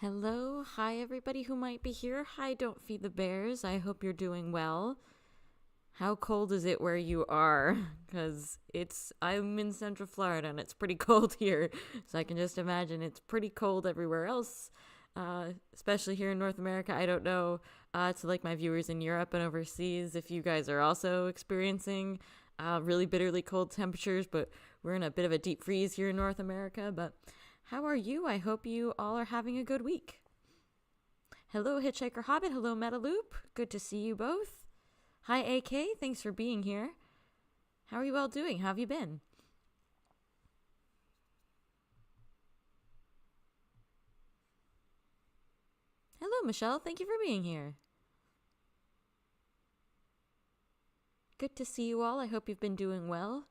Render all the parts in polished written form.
Hello, hi everybody who might be here. Hi, Don't Feed the Bears. I hope you're doing well. How cold is it where you are? Because I'm in Central Florida and it's pretty cold here. So I can just imagine it's pretty cold everywhere else, especially here in North America. I don't know, to like my viewers in Europe and overseas, if you guys are also experiencing really bitterly cold temperatures, but we're in a bit of a deep freeze here in North America. But how are you? I hope you all are having a good week. Hello, Hitchhiker Hobbit. Hello, Metaloop. Good to see you both. Hi, AK. Thanks for being here. How are you all doing? How have you been? Hello, Michelle. Thank you for being here. Good to see you all. I hope you've been doing well.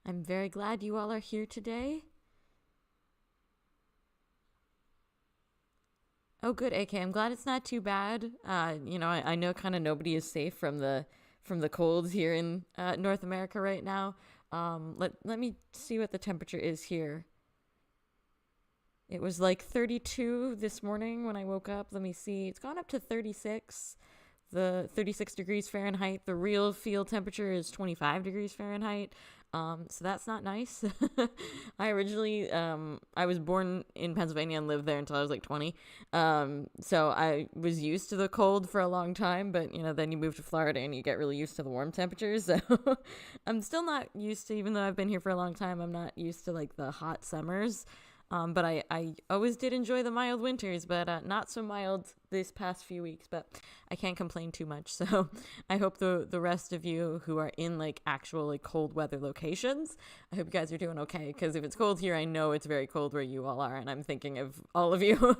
I'm very glad you all are here today. Oh, good, AK. I'm glad it's not too bad. I know kind of nobody is safe from the colds here in North America right now. Let me see what the temperature is here. It was like 32 this morning when I woke up. Let me see. It's gone up to 36. The 36 degrees Fahrenheit. The real field temperature is 25 degrees Fahrenheit. So that's not nice. I was born in Pennsylvania and lived there until I was like 20. So I was used to the cold for a long time, but then you move to Florida and you get really used to the warm temperatures. So I'm still not used to, even though I've been here for a long time, I'm not used to like the hot summers. But I always did enjoy the mild winters, but not so mild this past few weeks. But I can't complain too much. So I hope the rest of you who are in like actual like cold weather locations, I hope you guys are doing okay. Because if it's cold here, I know it's very cold where you all are, and I'm thinking of all of you.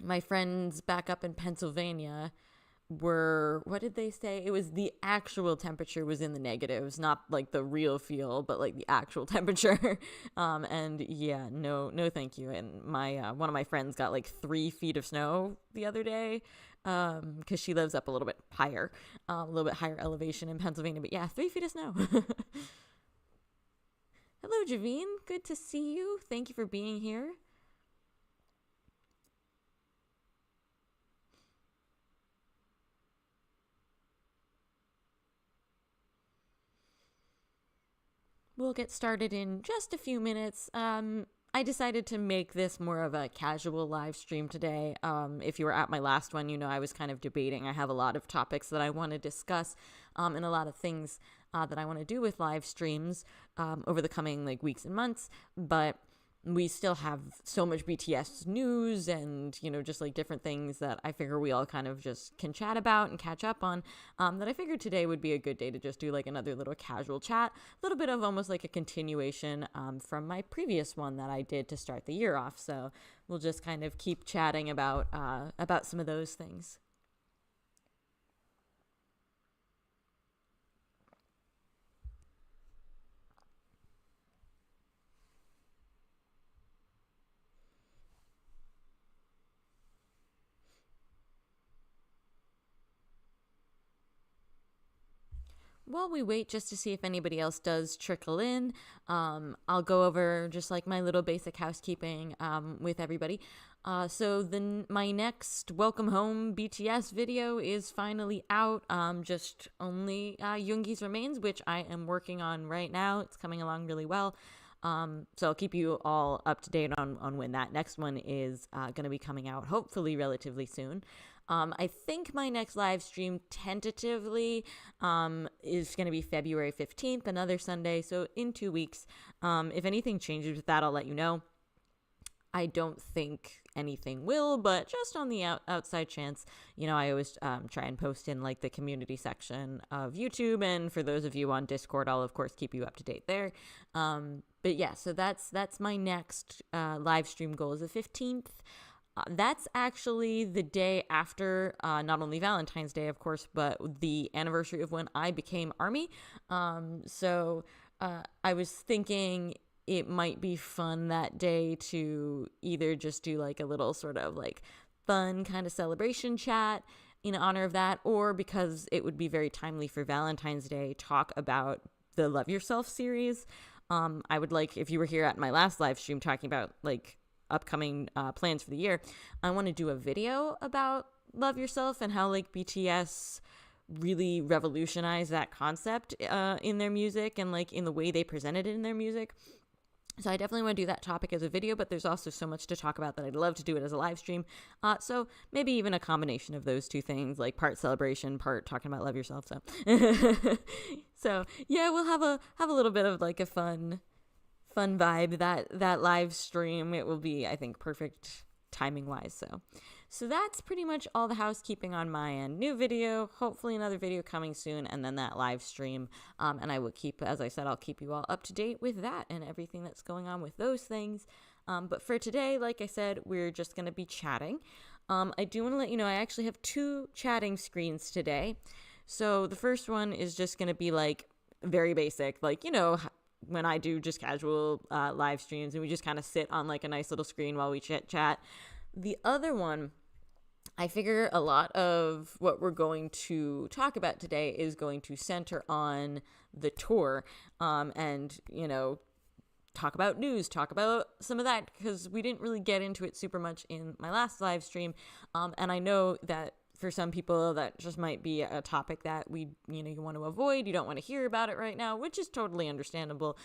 My friends back up in Pennsylvania what did they say? It was the actual temperature was in the negatives, not like the real feel, but like the actual temperature. And yeah, no thank you. And my one of my friends got like 3 feet of snow the other day, because she lives up a little bit higher, a little bit higher elevation in Pennsylvania. But yeah, 3 feet of snow. Hello, Javine. Good to see you. Thank you for being here. We'll get started in just a few minutes. I decided to make this more of a casual live stream today. If you were at my last one, I was kind of debating. I have a lot of topics that I want to discuss, and a lot of things that I want to do with live streams over the coming like weeks and months. But we still have so much BTS news and, just like different things that I figure we all kind of just can chat about and catch up on, that I figured today would be a good day to just do like another little casual chat, a little bit of almost like a continuation from my previous one that I did to start the year off. So we'll just kind of keep chatting about some of those things. While we wait just to see if anybody else does trickle in, I'll go over just like my little basic housekeeping with everybody. My next Welcome Home BTS video is finally out. Just only Yoongi's Remains, which I am working on right now. It's coming along really well. So I'll keep you all up to date on when that next one is going to be coming out, hopefully relatively soon. I think my next live stream tentatively is going to be February 15th, another Sunday, so in 2 weeks. If anything changes with that, I'll let you know. I don't think anything will, but just on the outside chance, I always try and post in like the community section of YouTube, and for those of you on Discord, I'll of course keep you up to date there. But yeah, so that's my next live stream goal is the 15th. That's actually the day after not only Valentine's Day, of course, but the anniversary of when I became Army. So I was thinking it might be fun that day to either just do like a little sort of like fun kind of celebration chat in honor of that, or because it would be very timely for Valentine's Day, talk about the Love Yourself series. I would like, if you were here at my last live stream talking about like upcoming plans for the year, I want to do a video about Love Yourself and how like BTS really revolutionized that concept in their music and like in the way they presented it in their music. So I definitely want to do that topic as a video, but there's also so much to talk about that I'd love to do it as a live stream. So maybe even a combination of those two things, like part celebration, part talking about Love Yourself. So, so yeah, we'll have a little bit of like a fun vibe that live stream. It will be, I think, perfect timing wise. So that's pretty much all the housekeeping on my end. New video, hopefully another video coming soon, and then that live stream. And I will keep, as I said, I'll keep you all up to date with that and everything that's going on with those things. But for today, like I said, we're just going to be chatting. I do want to let you know I actually have 2 chatting screens today. So the first one is just going to be like very basic, like, when I do just casual live streams and we just kind of sit on like a nice little screen while we chat. The other one, I figure a lot of what we're going to talk about today is going to center on the tour, and, talk about news, talk about some of that, because we didn't really get into it super much in my last live stream. And I know that for some people that just might be a topic that you want to avoid. You don't want to hear about it right now, which is totally understandable.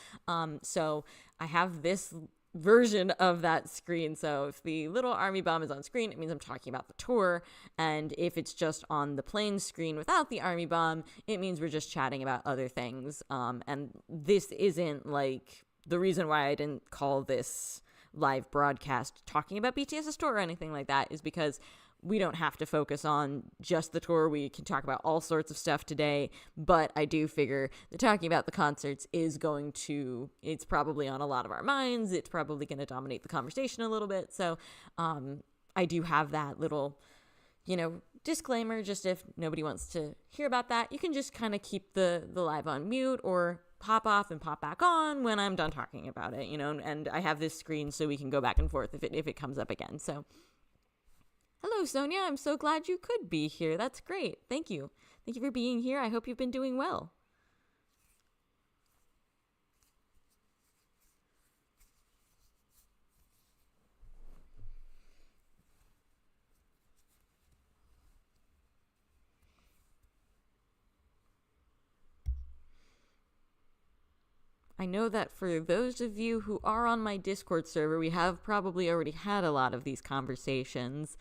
So I have this version of that screen. So if the little army bomb is on screen, it means I'm talking about the tour. And if it's just on the plain screen without the army bomb, it means we're just chatting about other things. And this isn't like the reason why I didn't call this live broadcast talking about BTS's tour or anything like that is because we don't have to focus on just the tour. We can talk about all sorts of stuff today, but I do figure that talking about the concerts is it's probably on a lot of our minds. It's probably going to dominate the conversation a little bit. So I do have that little, disclaimer, just if nobody wants to hear about that, you can just kind of keep the live on mute or pop off and pop back on when I'm done talking about it, and I have this screen so we can go back and forth if it comes up again. So hello, Sonia. I'm so glad you could be here. That's great. Thank you. Thank you for being here. I hope you've been doing well. I know that for those of you who are on my Discord server, we have probably already had a lot of these conversations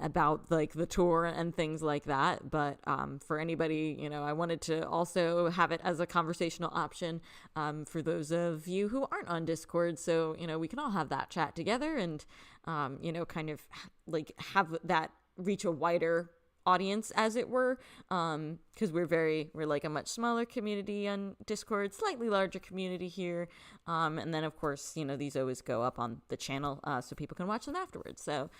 about like the tour and things like that. But for anybody, I wanted to also have it as a conversational option for those of you who aren't on Discord. So, we can all have that chat together and, kind of like have that reach a wider audience, as it were, because we're like a much smaller community on Discord, slightly larger community here, and then of course these always go up on the channel so people can watch them afterwards. So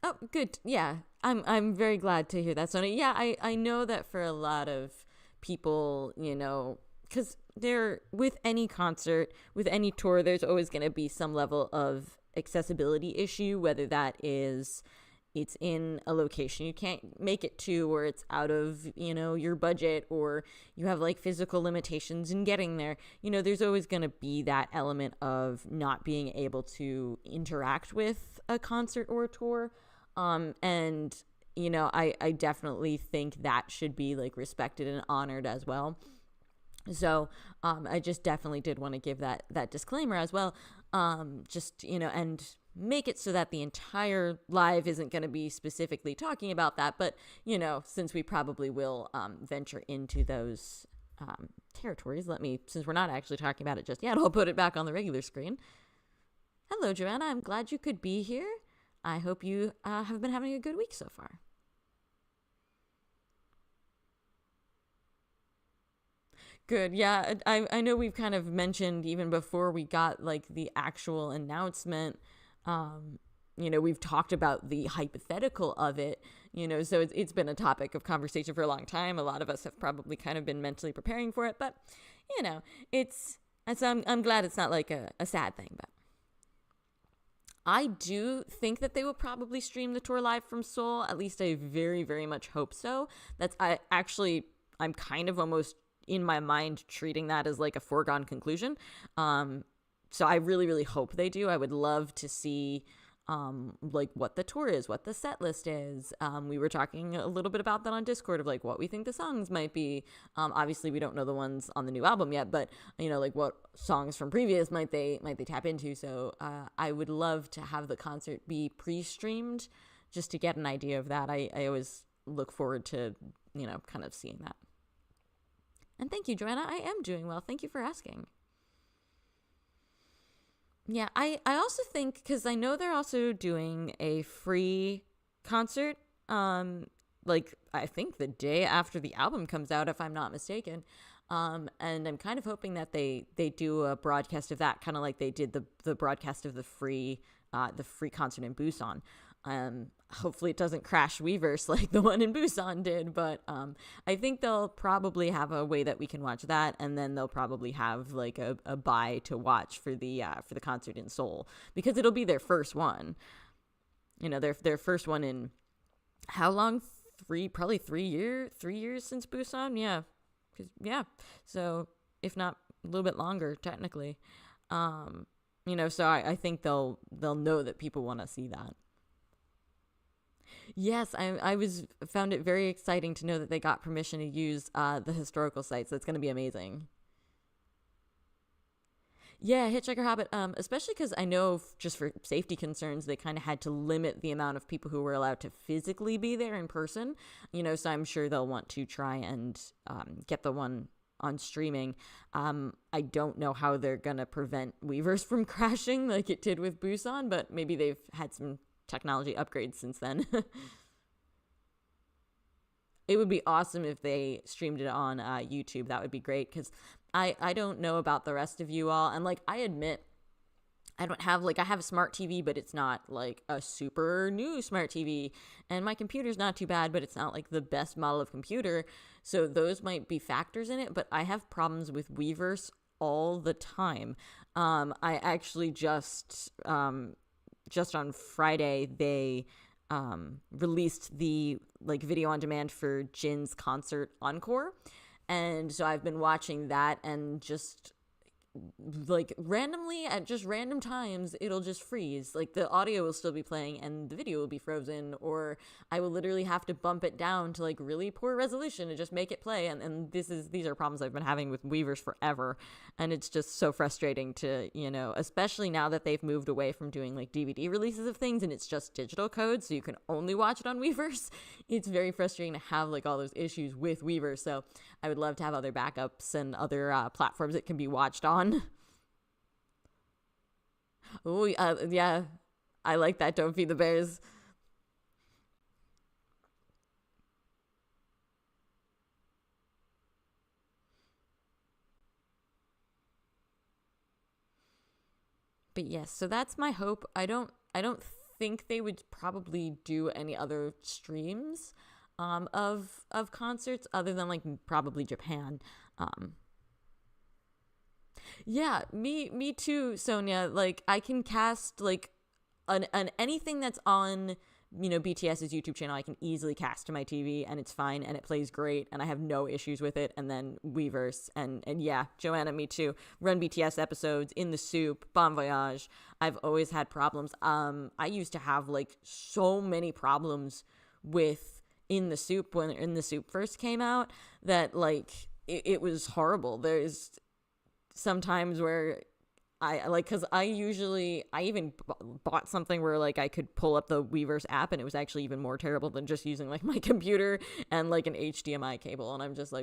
oh, good. Yeah, I'm very glad to hear that, Sonia. Yeah, I know that for a lot of people, because with any concert, with any tour, there's always going to be some level of accessibility issue, whether that is it's in a location you can't make it to, or it's out of, your budget, or you have like physical limitations in getting there. There's always going to be that element of not being able to interact with a concert or a tour. And I definitely think that should be like respected and honored as well. So I just definitely did want to give that disclaimer as well. Just, and make it so that the entire live isn't going to be specifically talking about that. But, since we probably will venture into those territories, since we're not actually talking about it just yet, I'll put it back on the regular screen. Hello, Joanna. I'm glad you could be here. I hope you have been having a good week so far. Good. Yeah, I know we've kind of mentioned even before we got like the actual announcement. Um, we've talked about the hypothetical of it. So it's been a topic of conversation for a long time. A lot of us have probably kind of been mentally preparing for it, but you know, it's I'm glad it's not like a sad thing, but I do think that they will probably stream the tour live from Seoul. At least I very, very much hope so. I'm kind of almost in my mind treating that as like a foregone conclusion. So I really, really hope they do. I would love to see like what the tour is, what the set list is. We were talking a little bit about that on Discord of like what we think the songs might be. Obviously we don't know the ones on the new album yet, but like what songs from previous might they tap into. So I would love to have the concert be pre-streamed just to get an idea of that. I always look forward to kind of seeing that. And thank you, Joanna. I am doing well. Thank you for asking. Yeah, I also think, because I know they're also doing a free concert, like I think the day after the album comes out, if I'm not mistaken. And I'm kind of hoping that they do a broadcast of that, kind of like they did the broadcast of the free concert in Busan. Hopefully it doesn't crash Weverse like the one in Busan did, but I think they'll probably have a way that we can watch that, and then they'll probably have like a buy to watch for the concert in Seoul, because it'll be their first one. Their first one in how long? Probably 3 years. 3 years since Busan. Yeah, so if not a little bit longer technically. So I think they'll know that people want to see that. Yes, I found it very exciting to know that they got permission to use the historical sites. That's going to be amazing. Yeah, Hitchhiker Hobbit, especially because I know just for safety concerns, they kind of had to limit the amount of people who were allowed to physically be there in person, so I'm sure they'll want to try and get the one on streaming. I don't know how they're going to prevent Weverse from crashing like it did with Busan, but maybe they've had some technology upgrades since then. It would be awesome if they streamed it on YouTube. That would be great, because I don't know about the rest of you all, and like I admit I don't have I have a smart TV, but it's not like a super new smart TV, and my computer's not too bad, but it's not like the best model of computer, so those might be factors in it. But I have problems with Weverse all the time. I actually just on Friday, they released the video on demand for Jin's concert encore. And so I've been watching that, and just randomly at just random times, it'll just freeze. The audio will still be playing and the video will be frozen, or I will literally have to bump it down to really poor resolution to just make it play. And these are problems I've been having with Weverse forever, and it's just so frustrating to especially now that they've moved away from doing DVD releases of things and it's just digital code, so you can only watch it on Weverse. It's very frustrating to have all those issues with Weverse. So I would love to have other backups and other platforms it can be watched on. Oh, yeah, I like that. Don't feed the bears. But yes, so that's my hope. I don't think they would probably do any other streams of concerts other than probably Japan. Yeah, me too, Sonia. I can cast an anything that's on BTS's YouTube channel. I can easily cast to my TV, and it's fine, and it plays great, and I have no issues with it. And then Weverse, and yeah, Joanna, me too. Run BTS episodes, In the Soup, Bon Voyage. I've always had problems. I used to have so many problems with In the Soup when In the Soup first came out, that it was horrible. There's sometimes where because I even bought something where I could pull up the Weverse app, and it was actually even more terrible than just using my computer and an HDMI cable. And I'm just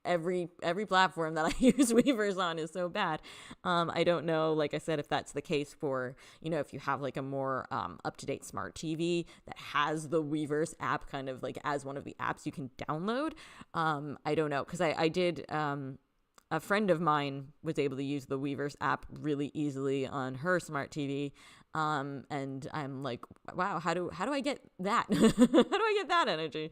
every platform that I use Weverse on is so bad. I don't know, like I said, if that's the case for if you have a more up-to-date smart TV that has the Weverse app kind of as one of the apps you can download. I don't know, because I did a friend of mine was able to use the Weverse app really easily on her smart TV. And I'm like, wow, how do I get that? How do I get that energy?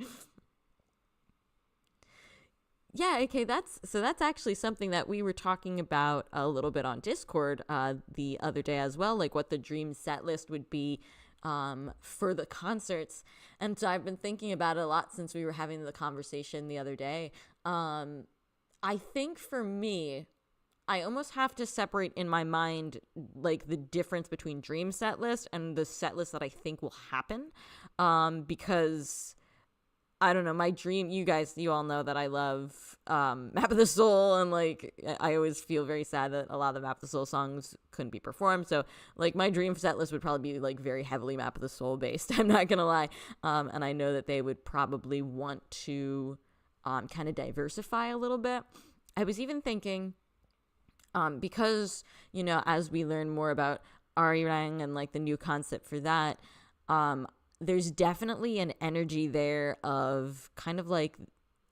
Yeah, okay, that's actually something that we were talking about a little bit on Discord the other day as well, like what the dream set list would be for the concerts. And so I've been thinking about it a lot since we were having the conversation the other day. I think for me, I almost have to separate in my mind like the difference between dream set list and the set list that I think will happen, because I don't know, my dream, you all know that I love Map of the Soul, and like I always feel very sad that a lot of the Map of the Soul songs couldn't be performed. So like my dream set list would probably be like very heavily Map of the Soul based. I'm not gonna lie, and I know that they would probably want to kind of diversify a little bit. I was even thinking, because as we learn more about Arirang and like the new concept for that, there's definitely an energy there of kind of like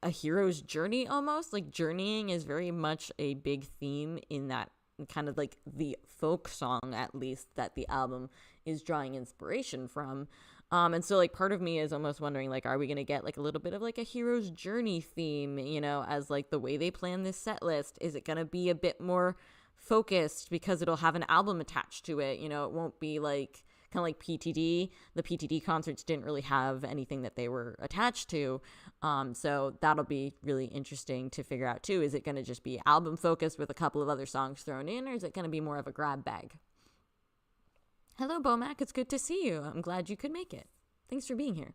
a hero's journey almost. Like journeying is very much a big theme in that kind of like the folk song, at least, that the album is drawing inspiration from. And so like part of me is almost wondering, like, are we going to get like a little bit of like a hero's journey theme, as like the way they plan this set list? Is it going to be a bit more focused because it'll have an album attached to it? It won't be like kind of like PTD. The PTD concerts didn't really have anything that they were attached to. So that'll be really interesting to figure out too. Is it going to just be album focused with a couple of other songs thrown in, or is it going to be more of a grab bag? Hello, Bomac. It's good to see you. I'm glad you could make it. Thanks for being here.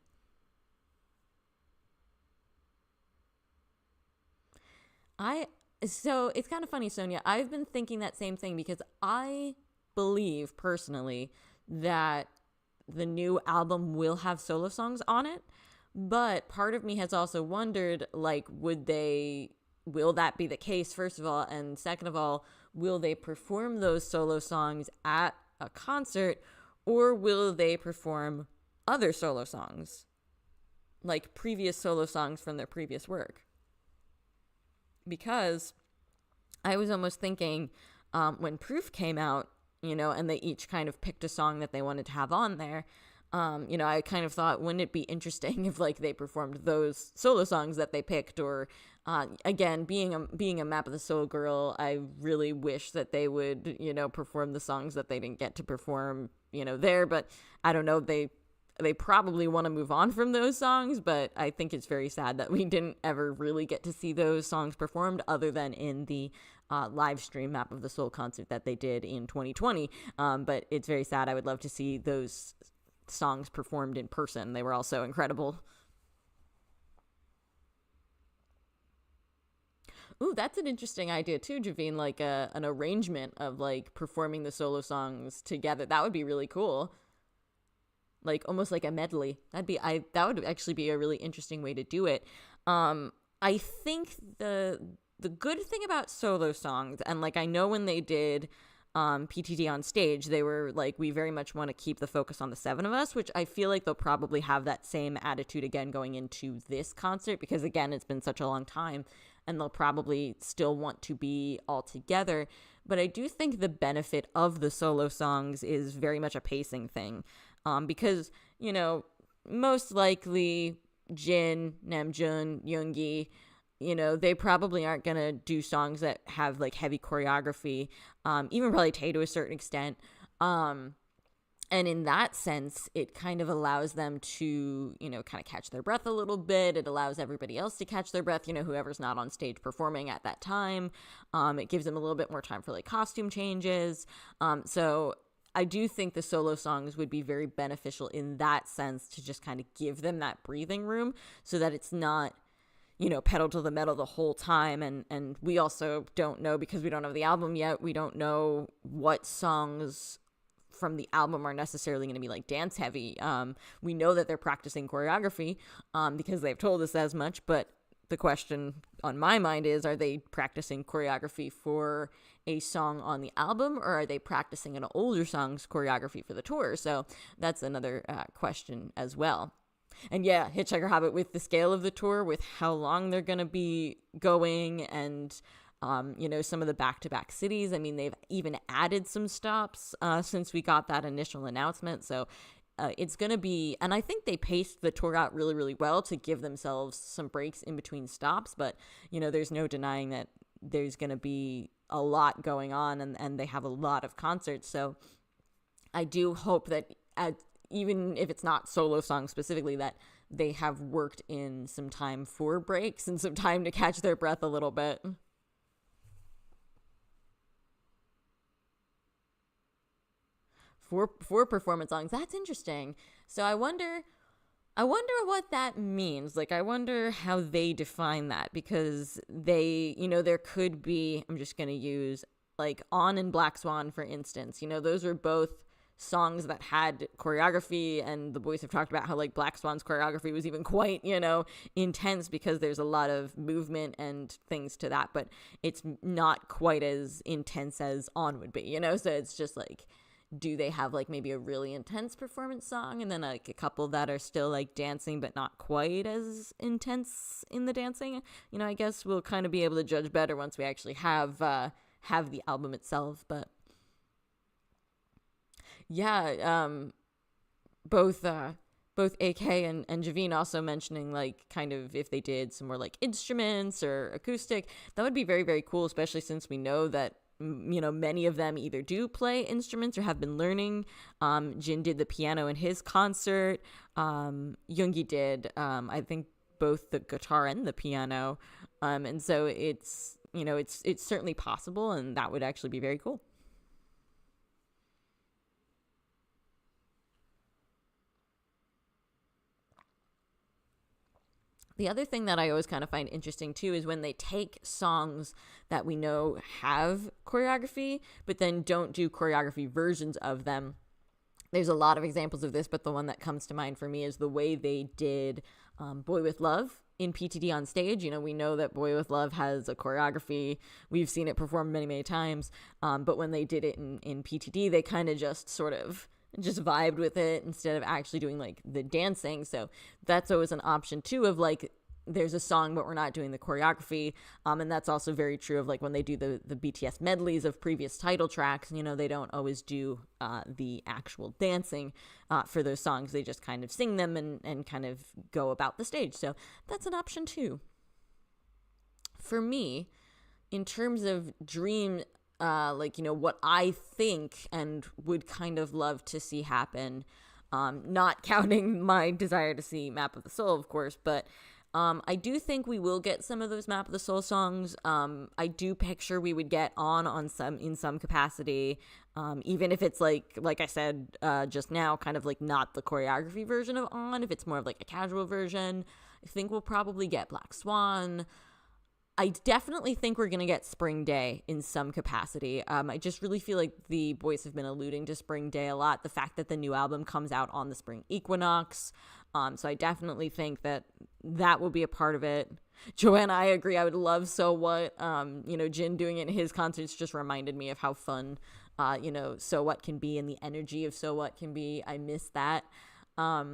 So it's kind of funny, Sonia. I've been thinking that same thing because I believe personally that the new album will have solo songs on it. But part of me has also wondered, like, will that be the case, first of all? And second of all, will they perform those solo songs at a concert, or will they perform other solo songs, like previous solo songs from their previous work? Because I was almost thinking when Proof came out, and they each kind of picked a song that they wanted to have on there, I kind of thought, wouldn't it be interesting if like they performed those solo songs that they picked? Or again, being a Map of the Soul girl, I really wish that they would, perform the songs that they didn't get to perform, there. But I don't know, they probably want to move on from those songs, but I think it's very sad that we didn't ever really get to see those songs performed other than in the live stream Map of the Soul concert that they did in 2020. But it's very sad. I would love to see those songs performed in person. They were all so incredible. Ooh, that's an interesting idea too, Javine, like an arrangement of like performing the solo songs together. That would be really cool. Like almost like a medley. That would actually be a really interesting way to do it. I think the good thing about solo songs, and like I know when they did PTD on stage, they were like, we very much want to keep the focus on the seven of us, which I feel like they'll probably have that same attitude again going into this concert, because again, it's been such a long time and they'll probably still want to be all together. But I do think the benefit of the solo songs is very much a pacing thing. Because, most likely Jin, Namjoon, Yoongi, they probably aren't going to do songs that have like heavy choreography, even probably Tae to a certain extent. And in that sense, it kind of allows them to, kind of catch their breath a little bit. It allows everybody else to catch their breath, whoever's not on stage performing at that time. It gives them a little bit more time for like costume changes. So I do think the solo songs would be very beneficial in that sense, to just kind of give them that breathing room so that it's not, pedal to the metal the whole time. And we also don't know, because we don't have the album yet, we don't know what songs from the album are necessarily going to be like dance heavy. We know that they're practicing choreography because they've told us as much, but the question on my mind is, are they practicing choreography for a song on the album, or are they practicing an older song's choreography for the tour? So that's another question as well. And yeah, Hitchhiker Hobbit, with the scale of the tour, with how long they're going to be going, and some of the back-to-back cities. I mean, they've even added some stops since we got that initial announcement. So it's going to be, and I think they paced the tour out really, really well to give themselves some breaks in between stops. But, there's no denying that there's going to be a lot going on, and they have a lot of concerts. So I do hope that even if it's not solo songs specifically, that they have worked in some time for breaks and some time to catch their breath a little bit. For performance songs, that's interesting. So I wonder what that means. Like, I wonder how they define that, because there could be, I'm just going to use like On and Black Swan, for instance. Those are both songs that had choreography, and the boys have talked about how like Black Swan's choreography was even quite, intense, because there's a lot of movement and things to that, but it's not quite as intense as On would be, so it's just like, do they have like maybe a really intense performance song and then like a couple that are still like dancing but not quite as intense in the dancing? I guess we'll kind of be able to judge better once we actually have the album itself. But yeah, both AK and Javine also mentioning like kind of if they did some more like instruments or acoustic, that would be very, very cool, especially since we know that many of them either do play instruments or have been learning. Jin did the piano in his concert. Yoongi did, I think, both the guitar and the piano. And so it's certainly possible, and that would actually be very cool. The other thing that I always kind of find interesting too is when they take songs that we know have choreography, but then don't do choreography versions of them. There's a lot of examples of this, but the one that comes to mind for me is the way they did Boy With Love in PTD on stage. We know that Boy With Love has a choreography. We've seen it performed many, many times. But when they did it in PTD, they kind of just sort of just vibed with it instead of actually doing like the dancing. So that's always an option too, of like, there's a song but we're not doing the choreography. And that's also very true of like when they do the BTS medleys of previous title tracks, they don't always do the actual dancing for those songs. They just kind of sing them and kind of go about the stage. So that's an option too. For me, in terms of dream, what I think and would kind of love to see happen, not counting my desire to see Map of the Soul, of course, but I do think we will get some of those Map of the Soul songs. I do picture we would get in some capacity, even if it's like I said just now, kind of like not the choreography version of On, if it's more of like a casual version. I think we'll probably get Black Swan. I definitely think we're going to get Spring Day in some capacity. I just really feel like the boys have been alluding to Spring Day a lot. The fact that the new album comes out on the spring equinox. So I definitely think that will be a part of it. Joanna, I agree. I would love So What. Jin doing it in his concerts just reminded me of how fun, So What can be, and the energy of So What can be. I miss that. I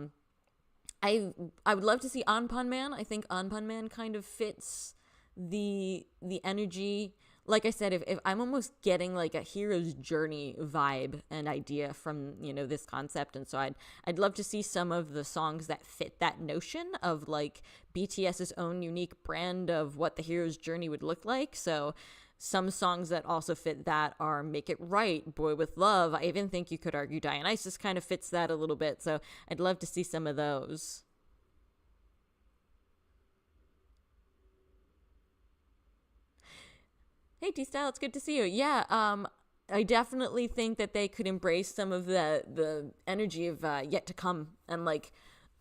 would love to see Anpan Man. I think Anpan Man kind of fits the energy. Like I said, if I'm almost getting like a hero's journey vibe and idea from this concept, and so I'd love to see some of the songs that fit that notion of like BTS's own unique brand of what the hero's journey would look like. So some songs that also fit that are Make It Right, Boy With Love. I even think you could argue Dionysus kind of fits that a little bit. So I'd love to see some of those. Hey, D-Style, it's good to see you. Yeah, I definitely think that they could embrace some of the energy of Yet to Come. And, like,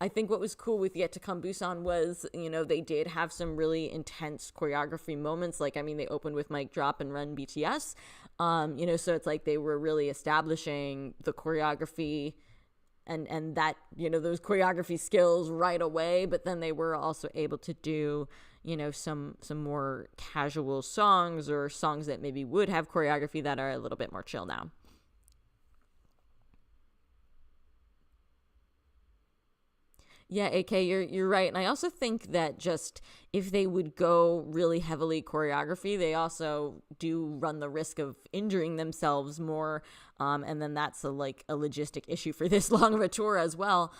I think what was cool with Yet to Come Busan was, they did have some really intense choreography moments. Like, I mean, they opened with Mic Drop and Run BTS. So it's like they were really establishing the choreography and that, those choreography skills right away. But then they were also able to do some more casual songs, or songs that maybe would have choreography that are a little bit more chill now. Yeah, AK, you're right. And I also think that just if they would go really heavily choreography, they also do run the risk of injuring themselves more. And then that's a logistic issue for this long of a tour as well.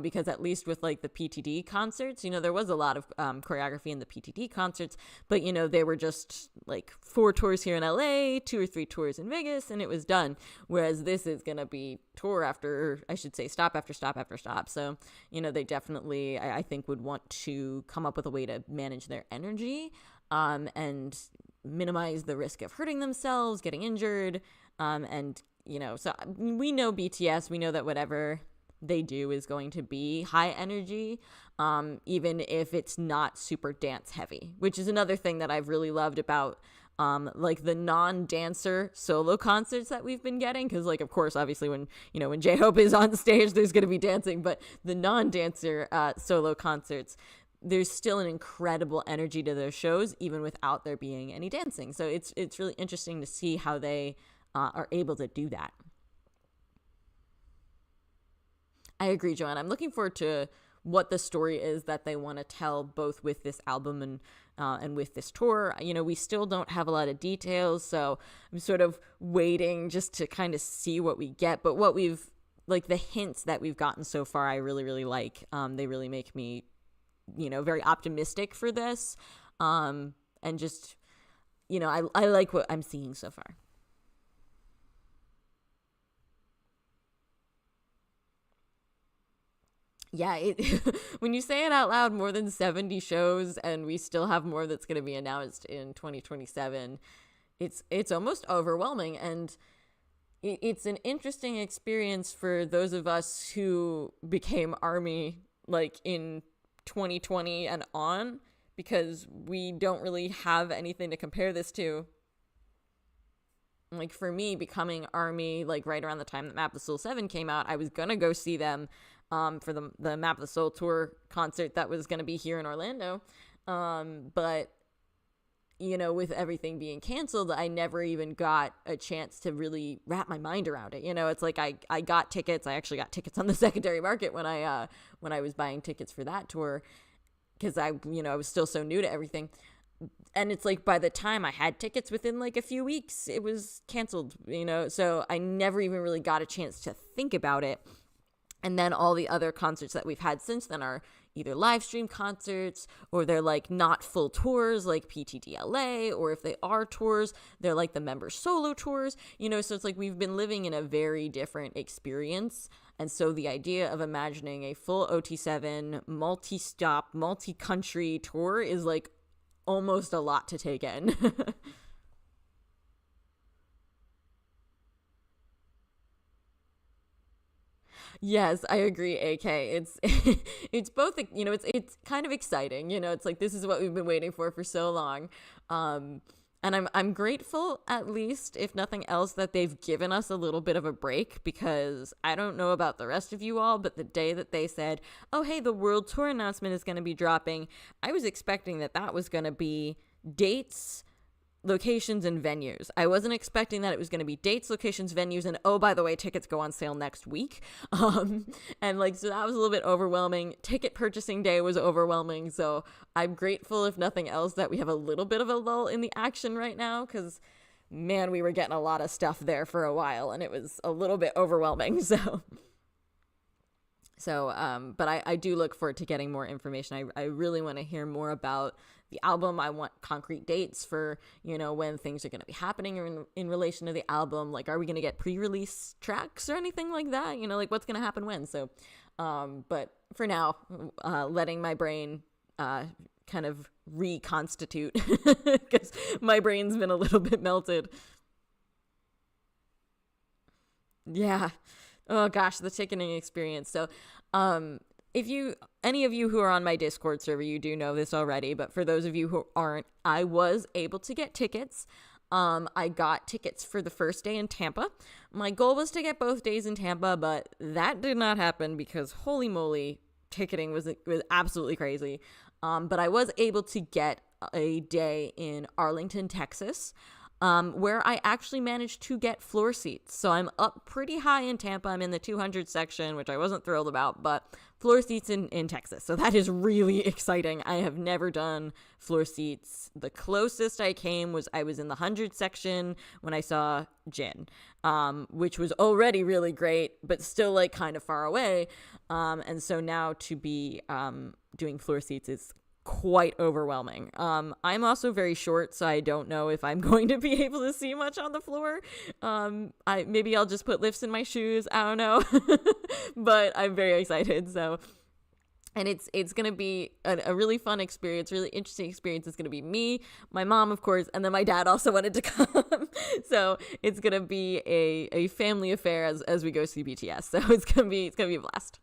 Because at least with like the PTD concerts, there was a lot of choreography in the PTD concerts, but they were just like 4 tours here in LA, 2 or 3 tours in Vegas, and it was done. Whereas this is going to be tour after, I should say, stop after stop after stop. So, they definitely, I think, would want to come up with a way to manage their energy and minimize the risk of hurting themselves, getting injured. So we know BTS, we know that whatever they do is going to be high energy, even if it's not super dance heavy, which is another thing that I've really loved about like the non-dancer solo concerts that we've been getting. Because like, of course, obviously when J-Hope is on stage, there's going to be dancing, but the non-dancer solo concerts, there's still an incredible energy to those shows, even without there being any dancing. So it's really interesting to see how they are able to do that. I agree, Joanne. I'm looking forward to what the story is that they want to tell, both with this album and with this tour. We still don't have a lot of details, so I'm sort of waiting just to kind of see what we get. But what we've, like, the hints that we've gotten so far, I really, really like. They really make me, very optimistic for this. And just, I like what I'm seeing so far. Yeah, when you say it out loud, more than 70 shows, and we still have more that's going to be announced in 2027, it's almost overwhelming. And it's an interesting experience for those of us who became ARMY like in 2020 and on, because we don't really have anything to compare this to. Like, for me, becoming ARMY, like, right around the time that Map of the Soul 7 came out, I was going to go see them for the Map of the Soul tour concert that was going to be here in Orlando. But, with everything being canceled, I never even got a chance to really wrap my mind around it. It's like I got tickets. I actually got tickets on the secondary market when I was buying tickets for that tour, because I was still so new to everything. And it's like, by the time I had tickets, within like a few weeks, it was canceled, so I never even really got a chance to think about it. And then all the other concerts that we've had since then are either live stream concerts, or they're like not full tours like PTDLA, or if they are tours, they're like the member solo tours, so it's like we've been living in a very different experience. And so the idea of imagining a full OT7 multi-stop, multi-country tour is like almost a lot to take in. Yes, I agree, AK. It's both, it's kind of exciting, it's like, this is what we've been waiting for so long. And I'm grateful, at least, if nothing else, that they've given us a little bit of a break, because I don't know about the rest of you all, but the day that they said, oh, hey, the world tour announcement is going to be dropping, I was expecting that was going to be dates, locations, and venues. I wasn't expecting that it was going to be dates, locations, venues, and oh, by the way, tickets go on sale next week. And like, so that was a little bit overwhelming. Ticket purchasing day was overwhelming. So I'm grateful, if nothing else, that we have a little bit of a lull in the action right now, because man, we were getting a lot of stuff there for a while, and it was a little bit overwhelming. But I do look forward to getting more information. I really want to hear more about the album. I want concrete dates for, when things are going to be happening in relation to the album. Like, are we going to get pre-release tracks or anything like that? Like, what's going to happen when? So, but for now, letting my brain kind of reconstitute, because my brain's been a little bit melted. Yeah. Oh gosh, the ticketing experience. So, if any of you who are on my Discord server, you do know this already, but for those of you who aren't, I was able to get tickets. I got tickets for the first day in Tampa. My goal was to get both days in Tampa, but that did not happen, because holy moly, ticketing was absolutely crazy. But I was able to get a day in Arlington, Texas. where I actually managed to get floor seats. So I'm up pretty high in Tampa. I'm in the 200 section, which I wasn't thrilled about, but floor seats in Texas. So that is really exciting. I have never done floor seats. The closest I came was I was in the 100 section when I saw Jin, which was already really great, but still like kind of far away. And so now to be doing floor seats is quite overwhelming. I'm also very short, so I don't know if I'm going to be able to see much on the floor. Maybe I'll just put lifts in my shoes. I don't know, but I'm very excited. So, and it's gonna be a really fun experience, really interesting experience. It's gonna be me, my mom, of course, and then my dad also wanted to come. So it's gonna be a family affair as we go see BTS. So it's gonna be a blast.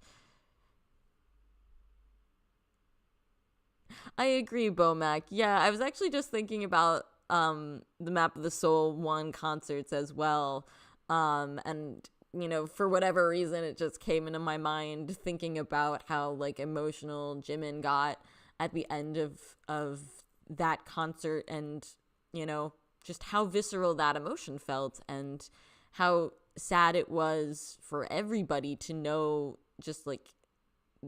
I agree, Bomac. Yeah, I was actually just thinking about the Map of the Soul 1 concerts as well. And, you know, for whatever reason, it just came into my mind thinking about how, like, emotional Jimin got at the end of that concert and, you know, just how visceral that emotion felt and how sad it was for everybody to know just, like,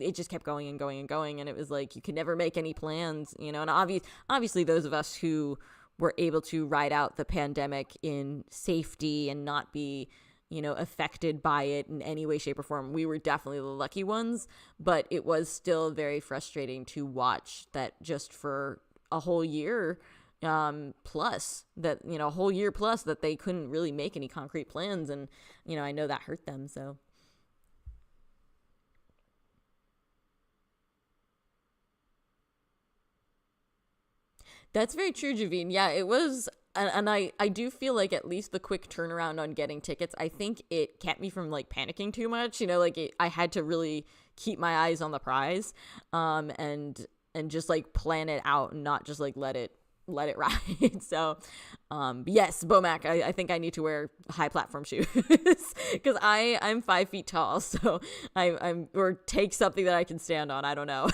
it just kept going and going and going, and it was like you could never make any plans, you know. And obviously those of us who were able to ride out the pandemic in safety and not be, you know, affected by it in any way, shape, or form, we were definitely the lucky ones. But it was still very frustrating to watch that just for a whole year plus that, you know, a whole year plus that they couldn't really make any concrete plans, and, you know, I know that hurt them. So that's very true, Javine. Yeah, it was. And I do feel like at least the quick turnaround on getting tickets, I think it kept me from like panicking too much. You know, like I had to really keep my eyes on the prize, and just like plan it out and not just like let it ride. So, yes, Bomac, I think I need to wear high platform shoes because I'm 5 feet tall. So I'm or take something that I can stand on. I don't know.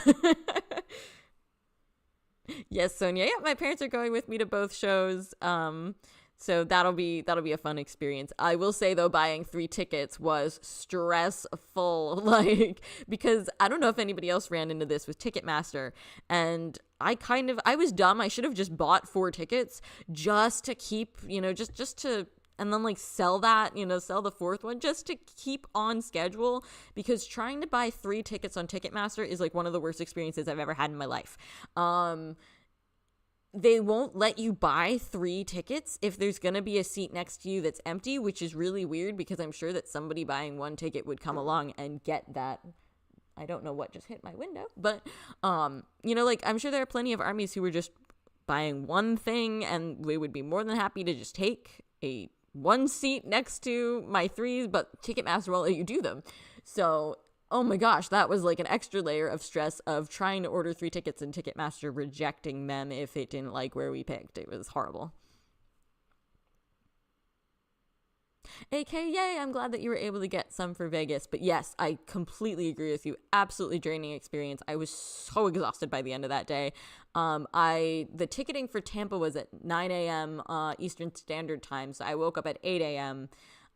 Yes, Sonia. Yeah, my parents are going with me to both shows. So that'll be a fun experience. I will say though, buying 3 tickets was stressful, like, because I don't know if anybody else ran into this with Ticketmaster, and I was dumb. I should have just bought 4 tickets just to keep, you know, just to, and then like sell the fourth one just to keep on schedule, because trying to buy 3 tickets on Ticketmaster is like one of the worst experiences I've ever had in my life. They won't let you buy 3 tickets if there's going to be a seat next to you that's empty, which is really weird because I'm sure that somebody buying 1 ticket would come along and get that. I don't know what just hit my window, but, you know, like, I'm sure there are plenty of armies who were just buying one thing and they would be more than happy to just take a 1 seat next to my 3s, but Ticketmaster won't let you do them. So, oh my gosh, that was like an extra layer of stress of trying to order 3 tickets and Ticketmaster rejecting them if it didn't like where we picked. It was horrible. AK, yay, I'm glad that you were able to get some for Vegas. But yes, I completely agree with you. Absolutely draining experience. I was so exhausted by the end of that day. The ticketing for Tampa was at 9 a.m. Eastern Standard Time, so I woke up at 8 a.m.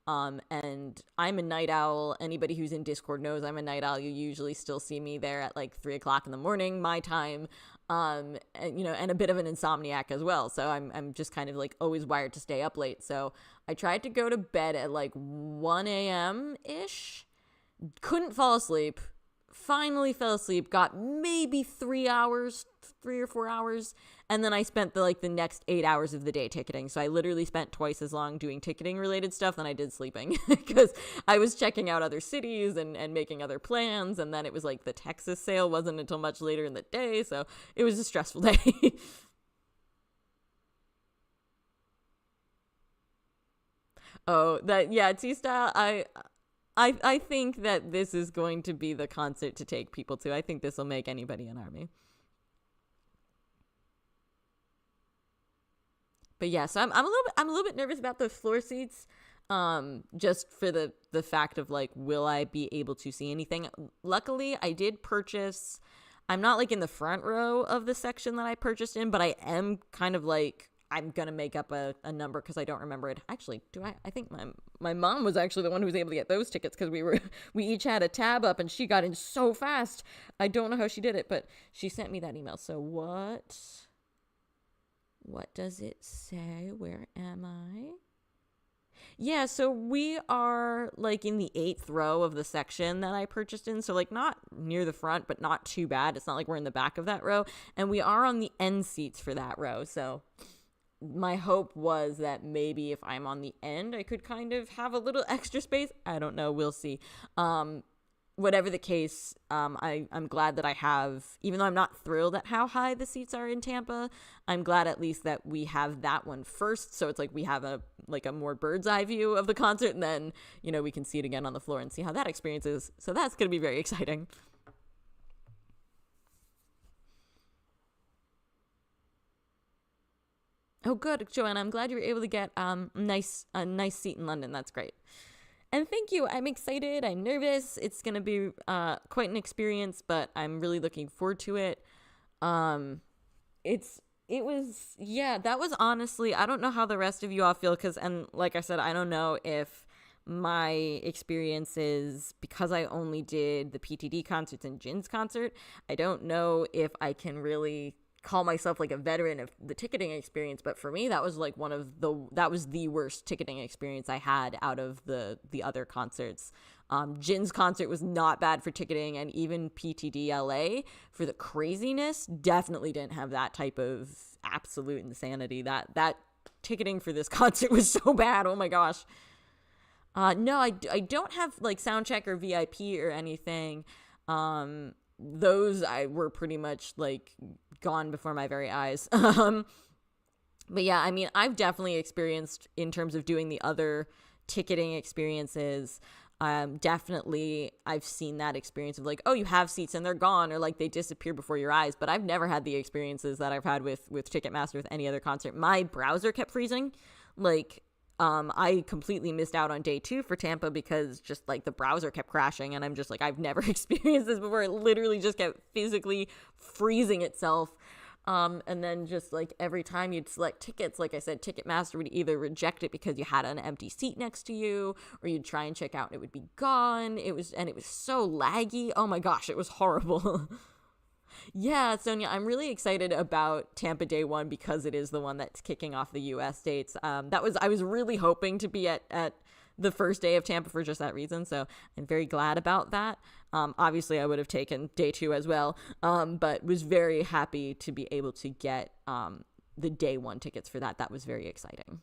And I'm a night owl. Anybody who's in Discord knows I'm a night owl. You usually still see me there at like 3 o'clock in the morning, my time. And, you know, and a bit of an insomniac as well. So I'm just kind of like always wired to stay up late. So I tried to go to bed at like 1 a.m. ish. Couldn't fall asleep. Finally fell asleep. Got maybe 3 hours, 3 or 4 hours. And then I spent the next 8 hours of the day ticketing. So I literally spent twice as long doing ticketing related stuff than I did sleeping because I was checking out other cities and making other plans. And then it was like the Texas sale wasn't until much later in the day. So it was a stressful day. Oh, that, yeah, T-Style, I think that this is going to be the concert to take people to. I think this will make anybody an army. But yeah, so I'm a little bit nervous about the floor seats, just for the fact of like, will I be able to see anything? Luckily, I did purchase. I'm not like in the front row of the section that I purchased in, but I am kind of like I'm going to make up a number because I don't remember it. Actually, I think my mom was actually the one who was able to get those tickets because we each had a tab up and she got in so fast. I don't know how she did it, but she sent me that email. So what does it say? Where am I? Yeah, so we are like in the 8th row of the section that I purchased in. So like not near the front, but not too bad. It's not like we're in the back of that row. And we are on the end seats for that row. So my hope was that maybe if I'm on the end, I could kind of have a little extra space. I don't know. We'll see. Whatever the case, I'm glad that I have, even though I'm not thrilled at how high the seats are in Tampa, I'm glad at least that we have that one first. So it's like we have a more bird's eye view of the concert, and then, we can see it again on the floor and see how that experience is. So that's going to be very exciting. Oh, good, Joanna. I'm glad you were able to get a nice seat in London. That's great. And thank you. I'm excited. I'm nervous. It's going to be quite an experience, but I'm really looking forward to it. That was honestly, I don't know how the rest of you all feel and like I said, I don't know if my experiences, because I only did the PTD concerts and Jin's concert, I don't know if I can really call myself like a veteran of the ticketing experience, but for me that was like that was the worst ticketing experience I had out of the other concerts. Jin's concert was not bad for ticketing, and even PTD LA for the craziness definitely didn't have that type of absolute insanity. That ticketing for this concert was so bad. Oh my gosh. No, I don't have like soundcheck or VIP or anything. Those I were pretty much like gone before my very eyes. But yeah, I mean, I've definitely experienced in terms of doing the other ticketing experiences. Definitely I've seen that experience of like, oh, you have seats and they're gone, or like they disappear before your eyes. But I've never had the experiences that I've had with Ticketmaster with any other concert. My browser kept freezing. Like, I completely missed out on day 2 for Tampa because just like the browser kept crashing, and I'm just like, I've never experienced this before. It literally just kept physically freezing itself. And then just like every time you'd select tickets, like I said, Ticketmaster would either reject it because you had an empty seat next to you, or you'd try and check out and it would be gone. It was so laggy. Oh my gosh, it was horrible. Yeah, Sonia, I'm really excited about Tampa Day 1 because it is the one that's kicking off the US dates. I was really hoping to be at the first day of Tampa for just that reason, so I'm very glad about that. Obviously, I would have taken day 2 as well, but was very happy to be able to get the day 1 tickets for that. That was very exciting.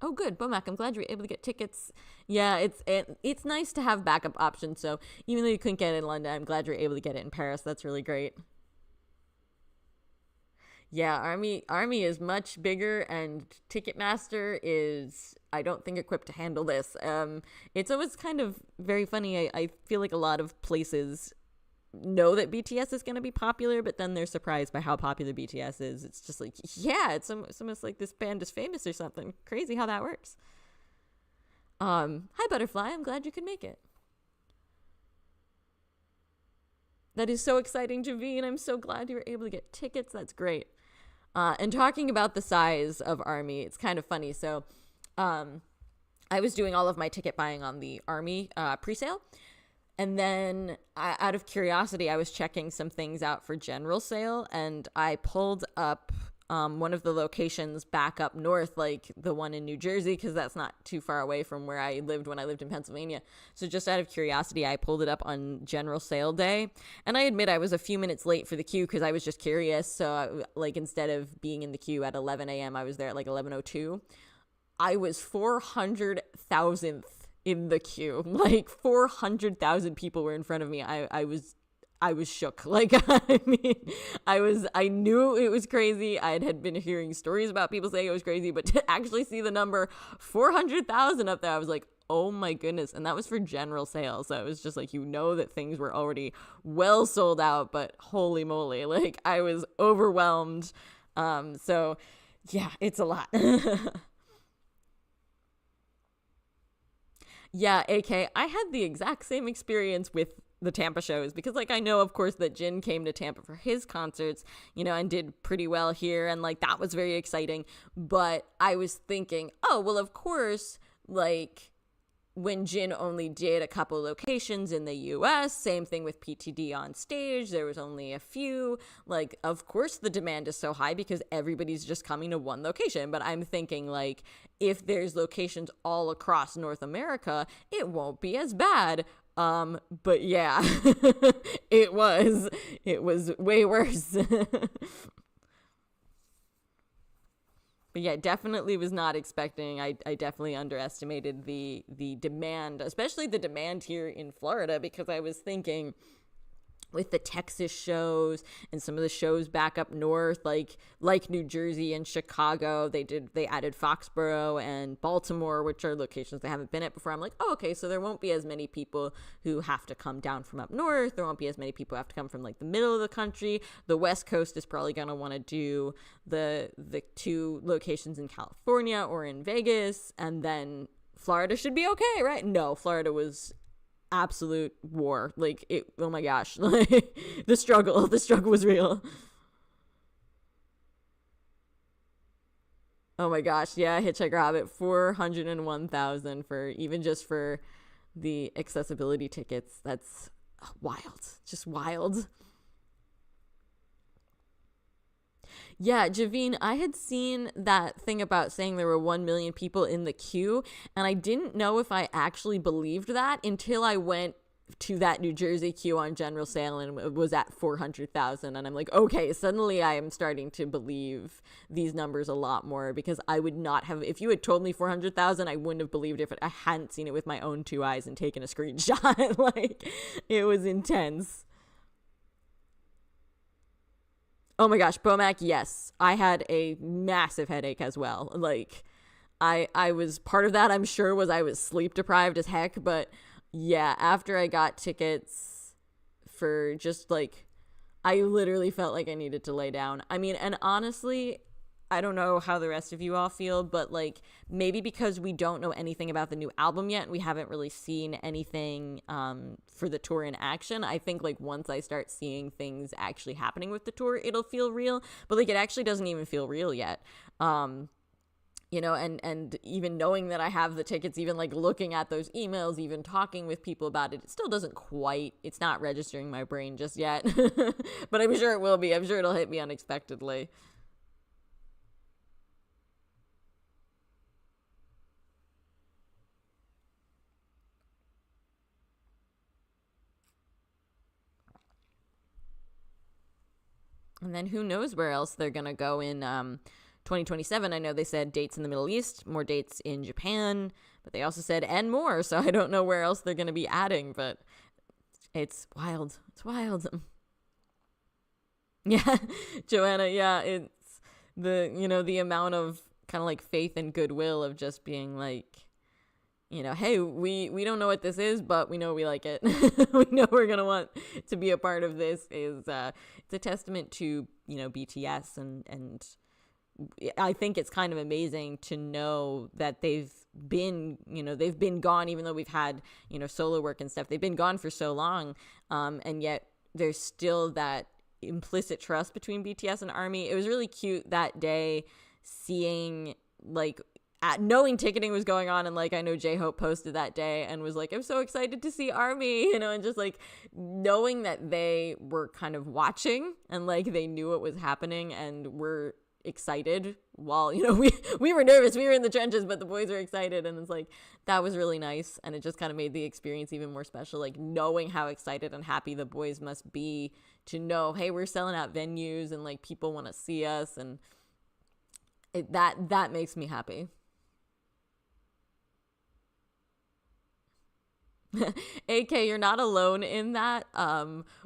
Oh, good, Bomac. I'm glad you were able to get tickets. Yeah, it's nice to have backup options. So even though you couldn't get it in London, I'm glad you're able to get it in Paris. That's really great. Yeah, Army is much bigger, and Ticketmaster is, I don't think, equipped to handle this. It's always kind of very funny. I feel like a lot of places know that BTS is going to be popular, but then they're surprised by how popular BTS is. It's just like, yeah, it's almost like this band is famous or something. Crazy how that works. Hi Butterfly, I'm glad you could make it. That is so exciting, Javine. I'm so glad you were able to get tickets. That's great. And talking about the size of Army, it's kind of funny. So I was doing all of my ticket buying on the Army presale. And then out of curiosity, I was checking some things out for general sale, and I pulled up one of the locations back up north, like the one in New Jersey, because that's not too far away from where I lived when I lived in Pennsylvania. So just out of curiosity, I pulled it up on general sale day. And I admit I was a few minutes late for the queue because I was just curious. So like instead of being in the queue at 11 a.m., I was there at like 11:02. I was 400,000th in the queue. Like 400,000 people were in front of me. I was shook. Like, I mean, I knew it was crazy. I had been hearing stories about people saying it was crazy, but to actually see the number 400,000 up there, I was like, oh my goodness. And that was for general sale. So it was just like, that things were already well sold out, but holy moly, like I was overwhelmed. So yeah, it's a lot. Yeah, AK, I had the exact same experience with the Tampa shows because, like, I know, of course, that Jin came to Tampa for his concerts, and did pretty well here. And, like, that was very exciting. But I was thinking, oh, well, of course, like, when Jin only did a couple locations in the US, same thing with PTD on stage, there was only a few. Like, of course the demand is so high because everybody's just coming to one location. But I'm thinking, like, if there's locations all across North America, it won't be as bad. But yeah, it was way worse. But yeah, definitely was not expecting. I definitely underestimated the demand, especially the demand here in Florida, because I was thinking with the Texas shows and some of the shows back up north, like New Jersey and Chicago, they added Foxborough and Baltimore, which are locations they haven't been at before. I'm like, oh, okay, so there won't be as many people who have to come down from up north. There won't be as many people who have to come from like the middle of the country. The West Coast is probably going to want to do the two locations in California or in Vegas, and then Florida should be okay, right? No, Florida was absolute war. Like, it, oh my gosh, like the struggle was real. Oh my gosh, yeah, Hitchhiker Hobbit, 401,000 for even just for the accessibility tickets. That's wild, just wild. Yeah, Javine, I had seen that thing about saying there were 1 million people in the queue, and I didn't know if I actually believed that until I went to that New Jersey queue on general sale and it was at 400,000. And I'm like, okay, suddenly I am starting to believe these numbers a lot more, because I would not have, if you had told me 400,000, I wouldn't have believed it if I hadn't seen it with my own two eyes and taken a screenshot. Like, it was intense. Oh my gosh, Bomac, yes. I had a massive headache as well. Like, I was part of that, I'm sure, was I was sleep deprived as heck, but yeah, after I got tickets for just like, I literally felt like I needed to lay down. I mean, and honestly, I don't know how the rest of you all feel, but like, maybe because we don't know anything about the new album yet, we haven't really seen anything for the tour in action. I think like once I start seeing things actually happening with the tour, it'll feel real. But like, it actually doesn't even feel real yet. And even knowing that I have the tickets, even like looking at those emails, even talking with people about it, it still doesn't quite, it's not registering my brain just yet. But I'm sure it will be. I'm sure it'll hit me unexpectedly. And then who knows where else they're going to go in 2027. I know they said dates in the Middle East, more dates in Japan, but they also said and more. So I don't know where else they're going to be adding, but it's wild. It's wild. Yeah, Joanna, yeah, it's the amount of kind of like faith and goodwill of just being like, hey, we don't know what this is, but we know we like it. We know we're going to want to be a part of this. It's a testament to, BTS, and I think it's kind of amazing to know that they've been gone, even though we've had, solo work and stuff. They've been gone for so long. And yet there's still that implicit trust between BTS and ARMY. It was really cute that day seeing like, knowing ticketing was going on, and like I know J-Hope posted that day and was like, I'm so excited to see ARMY, and just like knowing that they were kind of watching and like they knew what was happening and were excited while we were nervous, we were in the trenches, but the boys were excited, and it's like that was really nice, and it just kind of made the experience even more special, like knowing how excited and happy the boys must be to know, hey, we're selling out venues and like people want to see us, and that makes me happy. AK, you're not alone in that.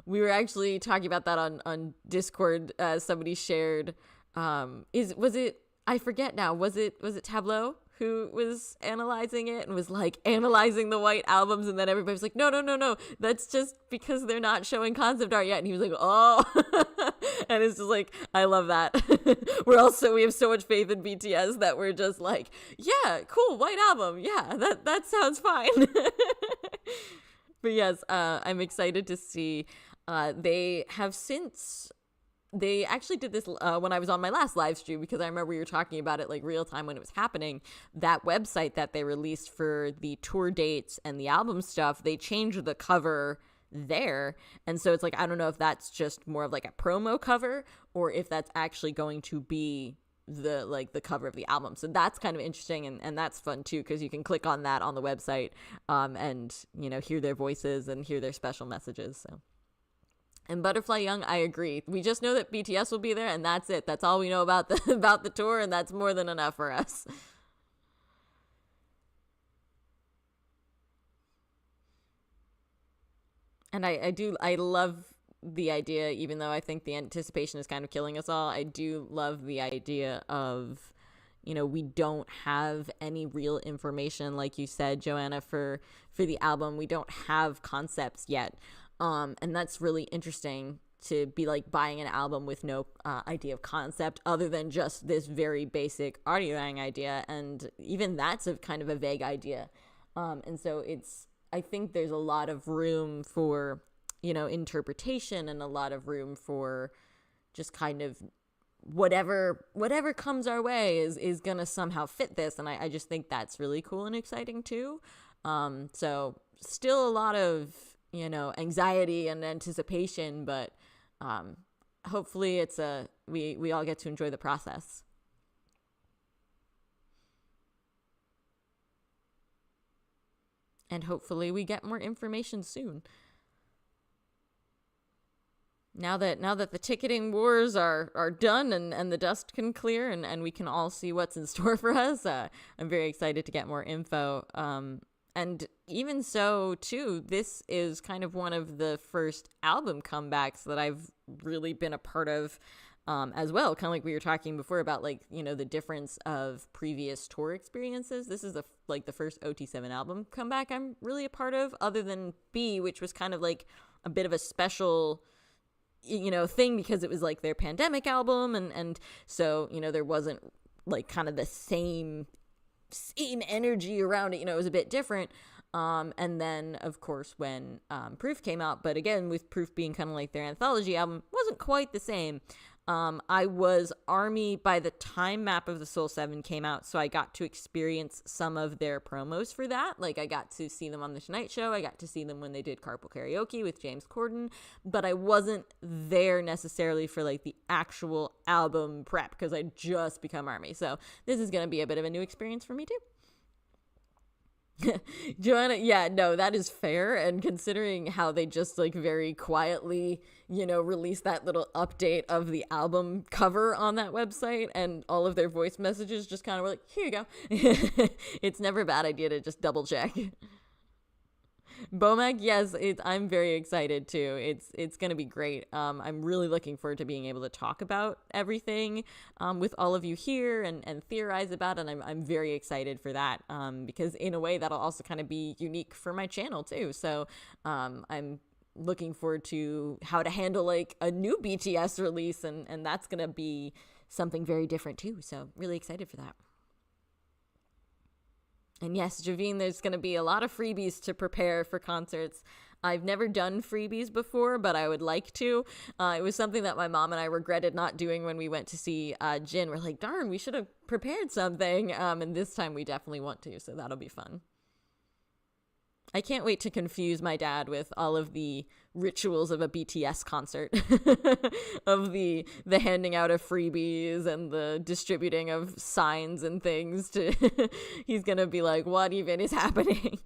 We were actually talking about that on Discord. Somebody shared, was it, I forget now, was it Tableau who was analyzing it and was like analyzing the white albums, and then everybody was like, no, that's just because they're not showing concept art yet, and he was like, oh. And it's just like, I love that. We have so much faith in BTS that we're just like, yeah, cool, White Album. Yeah, that sounds fine. But yes, I'm excited to see. They actually did this when I was on my last live stream, because I remember we were talking about it like real time when it was happening. That website that they released for the tour dates and the album stuff, they changed the cover there. And so it's like, I don't know if that's just more of like a promo cover or if that's actually going to be the cover of the album. So that's kind of interesting, and that's fun too, because you can click on that on the website and hear their voices and hear their special messages. So, and Butterfly Young, I agree, we just know that BTS will be there, and that's it. That's all we know about the tour, and that's more than enough for us. And I love the idea, even though I think the anticipation is kind of killing us all. I do love the idea of, we don't have any real information, like you said, Joanna, for the album. We don't have concepts yet. And that's really interesting, to be like buying an album with no idea of concept other than just this very basic audioing idea. And even that's a kind of a vague idea. And so I think there's a lot of room for, interpretation, and a lot of room for just kind of whatever comes our way is going to somehow fit this. And I just think that's really cool and exciting too. So still a lot of, anxiety and anticipation, but hopefully we all get to enjoy the process. And hopefully we get more information soon. Now that the ticketing wars are done and the dust can clear and we can all see what's in store for us, I'm very excited to get more info. And even so, too, this is kind of one of the first album comebacks that I've really been a part of as well. Kind of like we were talking before about, like, the difference of previous tour experiences. This is the first OT7 album comeback I'm really a part of, other than B, which was kind of like a bit of a special thing because it was like their pandemic album, and so there wasn't like kind of the same energy around it. It was a bit different. And then of course when Proof came out, but again, with Proof being kind of like their anthology album, wasn't quite the same. I was ARMY by the time Map of the Soul 7 came out, so I got to experience some of their promos for that. Like, I got to see them on The Tonight Show, I got to see them when they did Carpool Karaoke with James Corden, but I wasn't there necessarily for, like, the actual album prep, because I just become ARMY, so this is going to be a bit of a new experience for me, too. Joanna, yeah, no, that is fair. And considering how they just like very quietly, released that little update of the album cover on that website, and all of their voice messages just kind of were like, here you go. It's never a bad idea to just double check. Bomac, yes, I'm very excited too. It's going to be great. I'm really looking forward to being able to talk about everything with all of you here and theorize about it. And I'm very excited for that because in a way that'll also kind of be unique for my channel too. So I'm looking forward to how to handle like a new BTS release, and that's going to be something very different too. So really excited for that. And yes, Javine, there's going to be a lot of freebies to prepare for concerts. I've never done freebies before, but I would like to. It was something that my mom and I regretted not doing when we went to see Jin. We're like, darn, we should have prepared something. And this time we definitely want to, so that'll be fun. I can't wait to confuse my dad with all of the rituals of a BTS concert, of the handing out of freebies and the distributing of signs and things. He's gonna be like, what even is happening?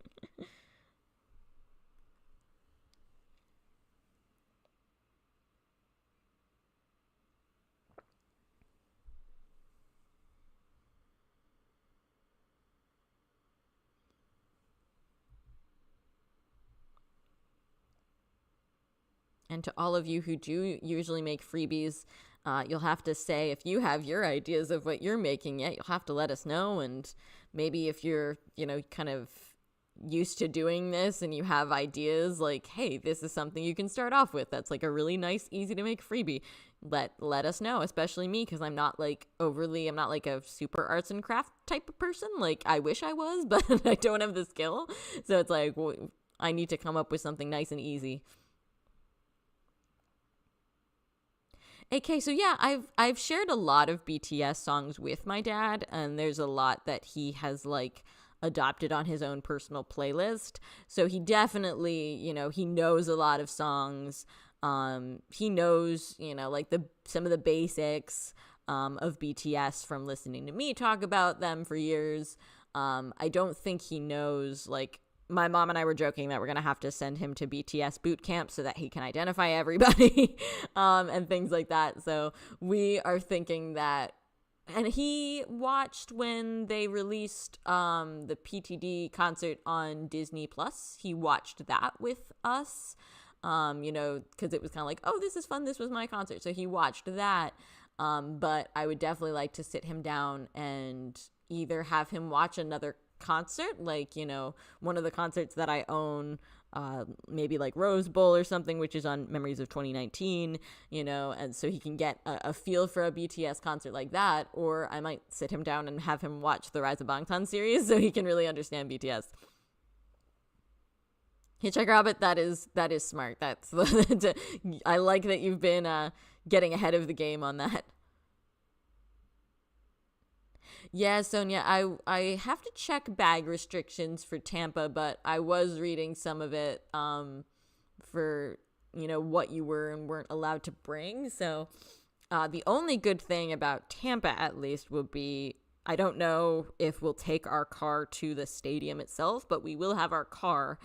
And to all of you who do usually make freebies, you'll have to say if you have your ideas of what you're making yet, you'll have to let us know. And maybe if you're, kind of, used to doing this and you have ideas like, hey, this is something you can start off with, that's like a really nice, easy to make freebie, let us know, especially me, because I'm not like a super arts and craft type of person. Like, I wish I was, but I don't have the skill. So it's like, well, I need to come up with something nice and easy. Okay, so yeah, I've shared a lot of BTS songs with my dad, and there's a lot that he has like adopted on his own personal playlist. So he definitely, he knows a lot of songs. He knows, like some of the basics of BTS from listening to me talk about them for years. I don't think he knows, like, my mom and I were joking that we're going to have to send him to BTS boot camp so that he can identify everybody and things like that. So we are thinking that, and he watched when they released the PTD concert on Disney Plus. He watched that with us, because it was kind of like, oh, this is fun. This was my concert. So he watched that. But I would definitely like to sit him down and either have him watch another concert, like, one of the concerts that I own, maybe like Rose Bowl or something, which is on Memories of 2019, and so he can get a feel for a BTS concert like that. Or I might sit him down and have him watch the Rise of Bangtan series so he can really understand BTS. Hitchhiker Rabbit, that is smart. That's I like that you've been getting ahead of the game on that. Yeah, Sonia, I have to check bag restrictions for Tampa, but I was reading some of it for, what you were and weren't allowed to bring. So the only good thing about Tampa, at least, would be, I don't know if we'll take our car to the stadium itself, but we will have our car.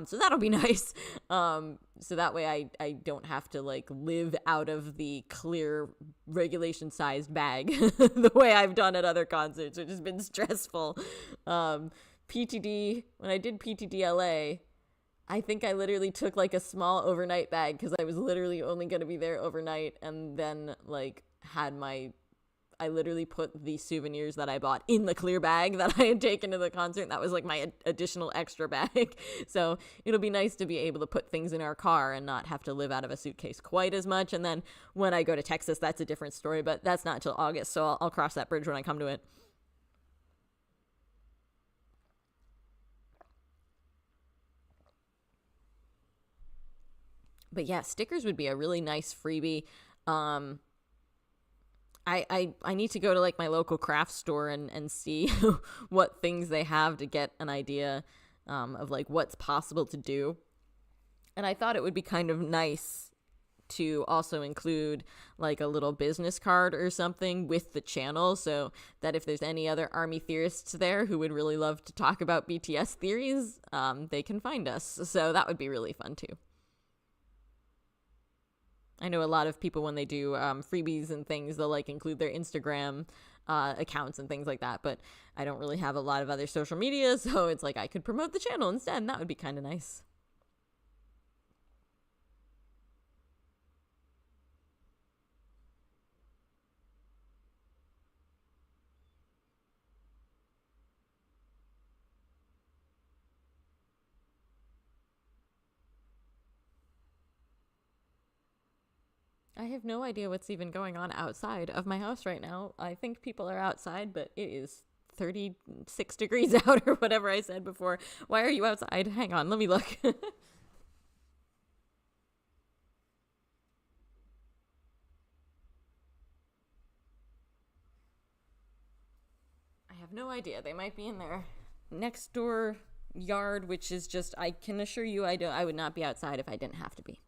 So that'll be nice. So that way I don't have to like live out of the clear regulation sized bag the way I've done at other concerts, which has been stressful. PTD, when I did PTD LA, I think I literally took like a small overnight bag because I was literally only going to be there overnight, and then like I literally put the souvenirs that I bought in the clear bag that I had taken to the concert. That was like my additional extra bag. So it'll be nice to be able to put things in our car and not have to live out of a suitcase quite as much. And then when I go to Texas, that's a different story, but that's not until August. So I'll cross that bridge when I come to it. But yeah, stickers would be a really nice freebie. Um, I need to go to like my local craft store and see what things they have to get an idea of like what's possible to do. And I thought it would be kind of nice to also include like a little business card or something with the channel, so that if there's any other ARMY theorists there who would really love to talk about BTS theories, they can find us. So that would be really fun too. I know a lot of people, when they do freebies and things, they'll like include their Instagram accounts and things like that. But I don't really have a lot of other social media, so it's like I could promote the channel instead, and that would be kind of nice. I have no idea what's even going on outside of my house right now. I think people are outside, but it is 36 degrees out or whatever I said before. Why are you outside? Hang on, let me look. I have no idea. They might be in their next door yard, which is just, I can assure you I would not be outside if I didn't have to be.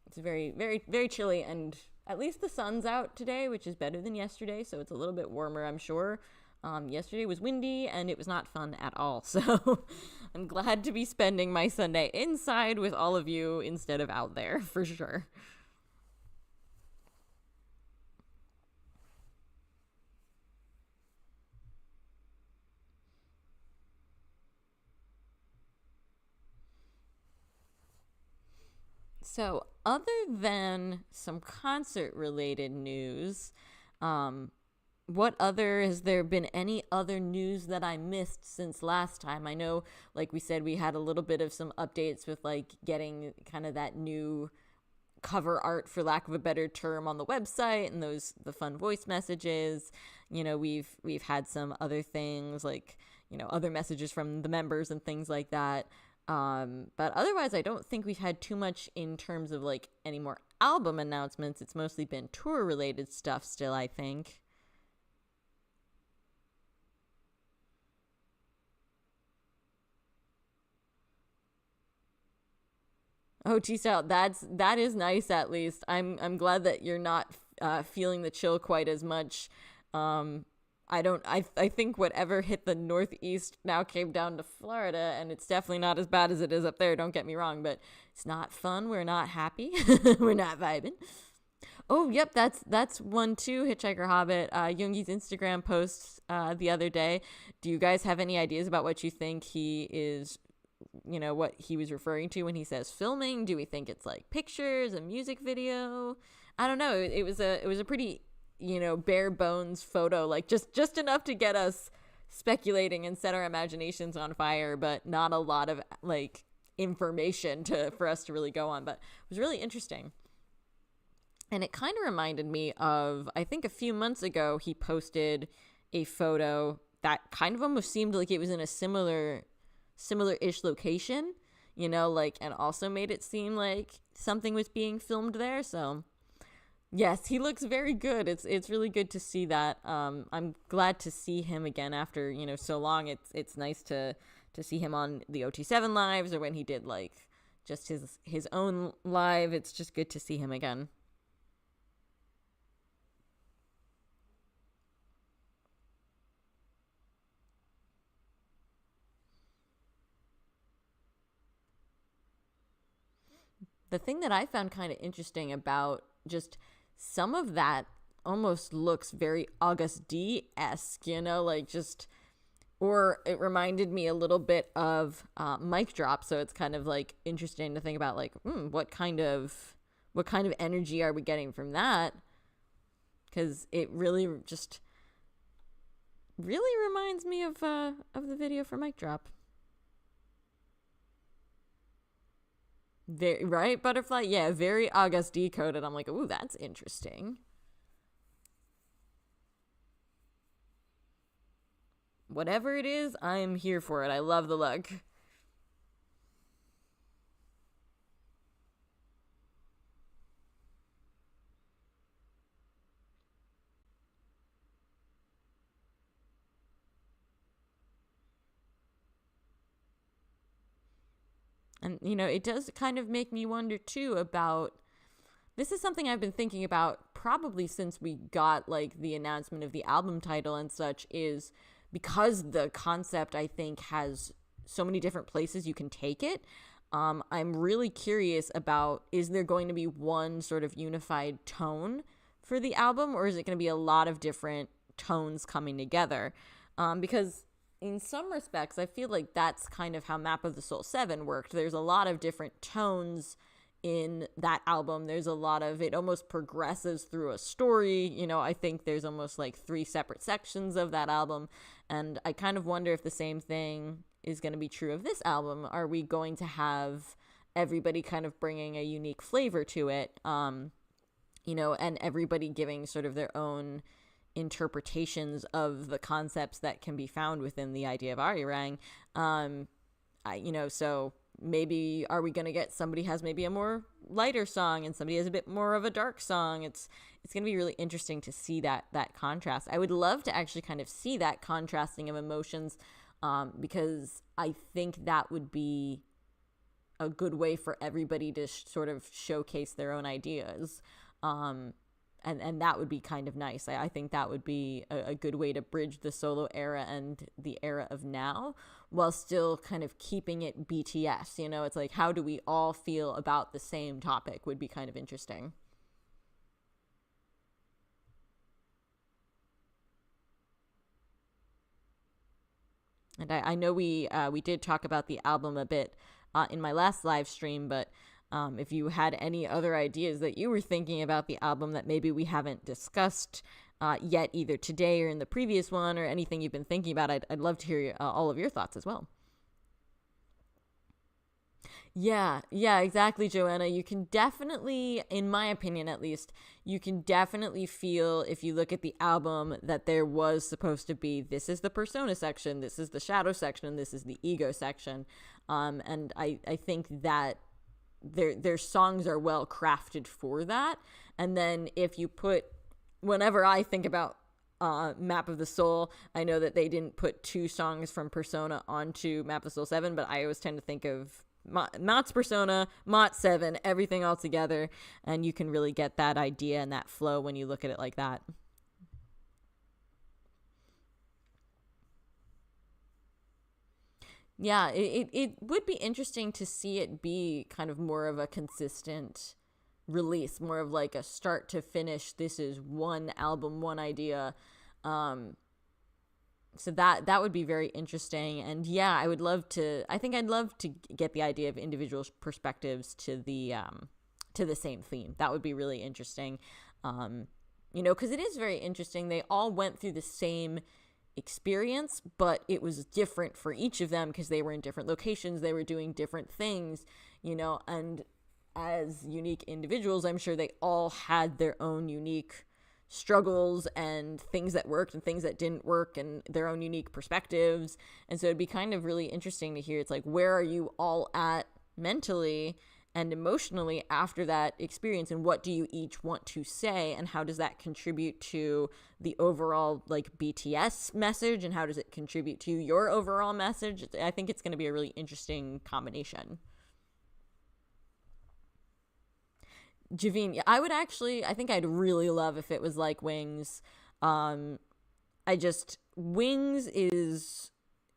It's very, very, very chilly, and at least the sun's out today, which is better than yesterday, so it's a little bit warmer, I'm sure. Yesterday was windy, and it was not fun at all, so I'm glad to be spending my Sunday inside with all of you instead of out there, for sure. So, other than some concert related news, um, what other, has there been any other news that I missed since last time? I know, like we said, we had a little bit of some updates with like getting kind of that new cover art, for lack of a better term, on the website, and the fun voice messages. We've had some other things like, other messages from the members and things like that. But otherwise, I don't think we've had too much in terms of like any more album announcements. It's mostly been tour related stuff still, I think. Oh, geez, out. That is nice. At least I'm glad that you're not feeling the chill quite as much. Um, I don't. I think whatever hit the Northeast now came down to Florida, and it's definitely not as bad as it is up there. Don't get me wrong, but it's not fun. We're not happy. We're not vibing. Oh, yep. That's one too. Hitchhiker Hobbit. Yoongi's Instagram post the other day. Do you guys have any ideas about what you think he is, what he was referring to when he says filming? Do we think it's like pictures, a music video? I don't know. It was a pretty, bare bones photo, like just enough to get us speculating and set our imaginations on fire, but not a lot of like information for us to really go on. But it was really interesting. And it kind of reminded me of, I think a few months ago, he posted a photo that kind of almost seemed like it was in a similar-ish location, like, and also made it seem like something was being filmed there. So yes, he looks very good. It's really good to see that. I'm glad to see him again after, so long. It's nice to see him on the OT7 lives, or when he did like just his own live. It's just good to see him again. The thing that I found kind of interesting about just some of that almost looks very August D-esque, like just, or it reminded me a little bit of Mic Drop. So it's kind of like interesting to think about like, what kind of energy are we getting from that? Because it really just really reminds me of the video for Mic Drop. Very, right, Butterfly? Yeah, very August decoded. I'm like, ooh, that's interesting. Whatever it is, I'm here for it. I love the look. And, it does kind of make me wonder, too, about, this is something I've been thinking about probably since we got, like, the announcement of the album title and such, is because the concept, I think, has so many different places you can take it. I'm really curious about, is there going to be one sort of unified tone for the album, or is it going to be a lot of different tones coming together? Because in some respects, I feel like that's kind of how Map of the Soul 7 worked. There's a lot of different tones in that album. There's a lot of, it almost progresses through a story. I think there's almost like 3 separate sections of that album. And I kind of wonder if the same thing is going to be true of this album. Are we going to have everybody kind of bringing a unique flavor to it? And everybody giving sort of their own interpretations of the concepts that can be found within the idea of Arirang. So maybe are we going to get, somebody has maybe a more lighter song and somebody has a bit more of a dark song. It's going to be really interesting to see that contrast. I would love to actually kind of see that contrasting of emotions, because I think that would be a good way for everybody to sort of showcase their own ideas. And that would be kind of nice. I think that would be a good way to bridge the solo era and the era of now, while still kind of keeping it BTS. It's like, how do we all feel about the same topic would be kind of interesting. And I know we did talk about the album a bit in my last live stream, but if you had any other ideas that you were thinking about the album that maybe we haven't discussed, yet, either today or in the previous one, or anything you've been thinking about. I'd love to hear all of your thoughts as well. Yeah, exactly, Joanna. You can definitely, in my opinion at least, you can definitely feel, if you look at the album, that there was supposed to be, this is the persona section, this is the shadow section, and this is the ego section. And I think that their songs are well crafted for that. And then if you put, whenever I think about Map of the Soul, I know that they didn't put 2 songs from Persona onto Map of the Soul 7, but I always tend to think of Mott's Persona, Mott 7, everything all together, and you can really get that idea and that flow when you look at it like that. Yeah, it would be interesting to see it be kind of more of a consistent release, more of like a start to finish, this is one album, one idea. Um, so that would be very interesting. And yeah, I think I'd love to get the idea of individual perspectives to the same theme. That would be really interesting. Because it is very interesting, they all went through the same experience, but it was different for each of them because they were in different locations, they were doing different things, and as unique individuals, I'm sure they all had their own unique struggles and things that worked and things that didn't work and their own unique perspectives. And so it'd be kind of really interesting to hear, it's like, where are you all at mentally and emotionally after that experience, and what do you each want to say, and how does that contribute to the overall like BTS message, and how does it contribute to your overall message? I think it's going to be a really interesting combination. Javine, I think I'd really love if it was like Wings. Um, Wings is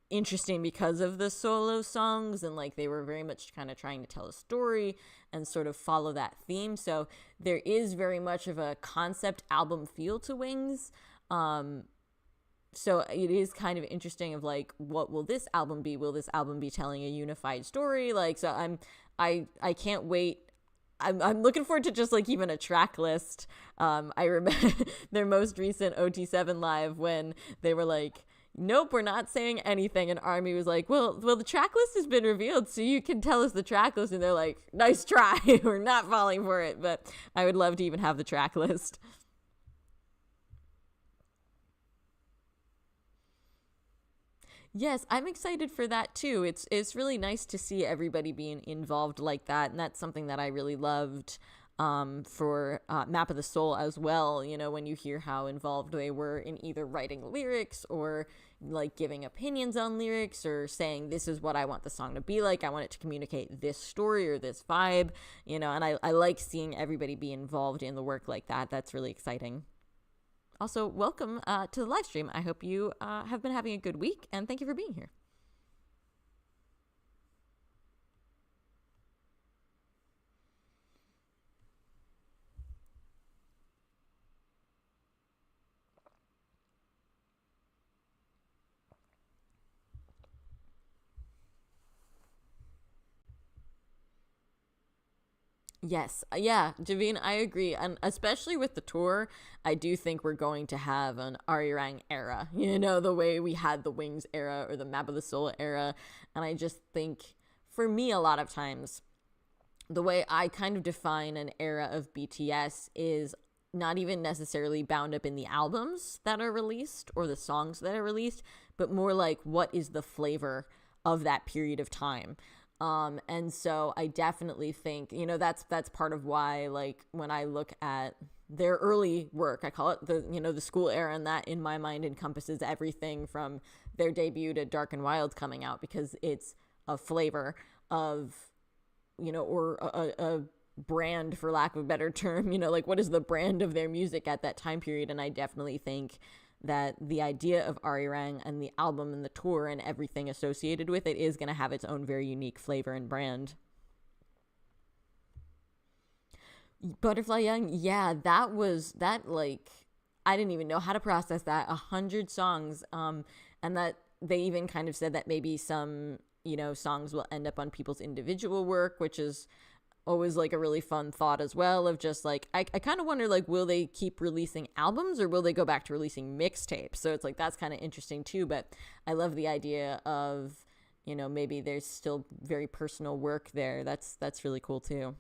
interesting because of the solo songs, and like they were very much kind of trying to tell a story and sort of follow that theme. So there is very much of a concept album feel to Wings. So it is kind of interesting of like, what will this album be? Will this album be telling a unified story? Like, so I can't wait. I'm looking forward to just like even a track list. I remember their most recent OT7 live when they were like, nope, we're not saying anything. And Army was like, well, the track list has been revealed, so you can tell us the track list. And they're like, nice try. We're not falling for it. But I would love to even have the track list. Yes, I'm excited for that too. It's really nice to see everybody being involved like that, and that's something that I really loved for Map of the Soul as well. When you hear how involved they were in either writing lyrics or like giving opinions on lyrics or saying, this is what I want the song to be like. I want it to communicate this story or this vibe, and I like seeing everybody be involved in the work like that. That's really exciting. Also, welcome to the live stream. I hope you have been having a good week, and thank you for being here. Yes, yeah, Javine, I agree. And especially with the tour, I do think we're going to have an Arirang era, the way we had the Wings era or the Map of the Soul era. And I just think, for me, a lot of times, the way I kind of define an era of BTS is not even necessarily bound up in the albums that are released or the songs that are released, but more like, what is the flavor of that period of time? And so I definitely think, that's part of why, like, when I look at their early work, I call it the school era, and that in my mind encompasses everything from their debut to Dark and Wild coming out, because it's a flavor of, or a brand, for lack of a better term, like, what is the brand of their music at that time period? And I definitely think that the idea of Arirang and the album and the tour and everything associated with it is going to have its own very unique flavor and brand. Butterfly Young, yeah, like, I didn't even know how to process that. 100 songs, and that they even kind of said that maybe some songs will end up on people's individual work, which is always like a really fun thought as well of just like I kind of wonder like will they keep releasing albums or will they go back to releasing mixtapes? So it's like that's kind of interesting too, but I love the idea of, you know, maybe there's still very personal work there. That's really cool too.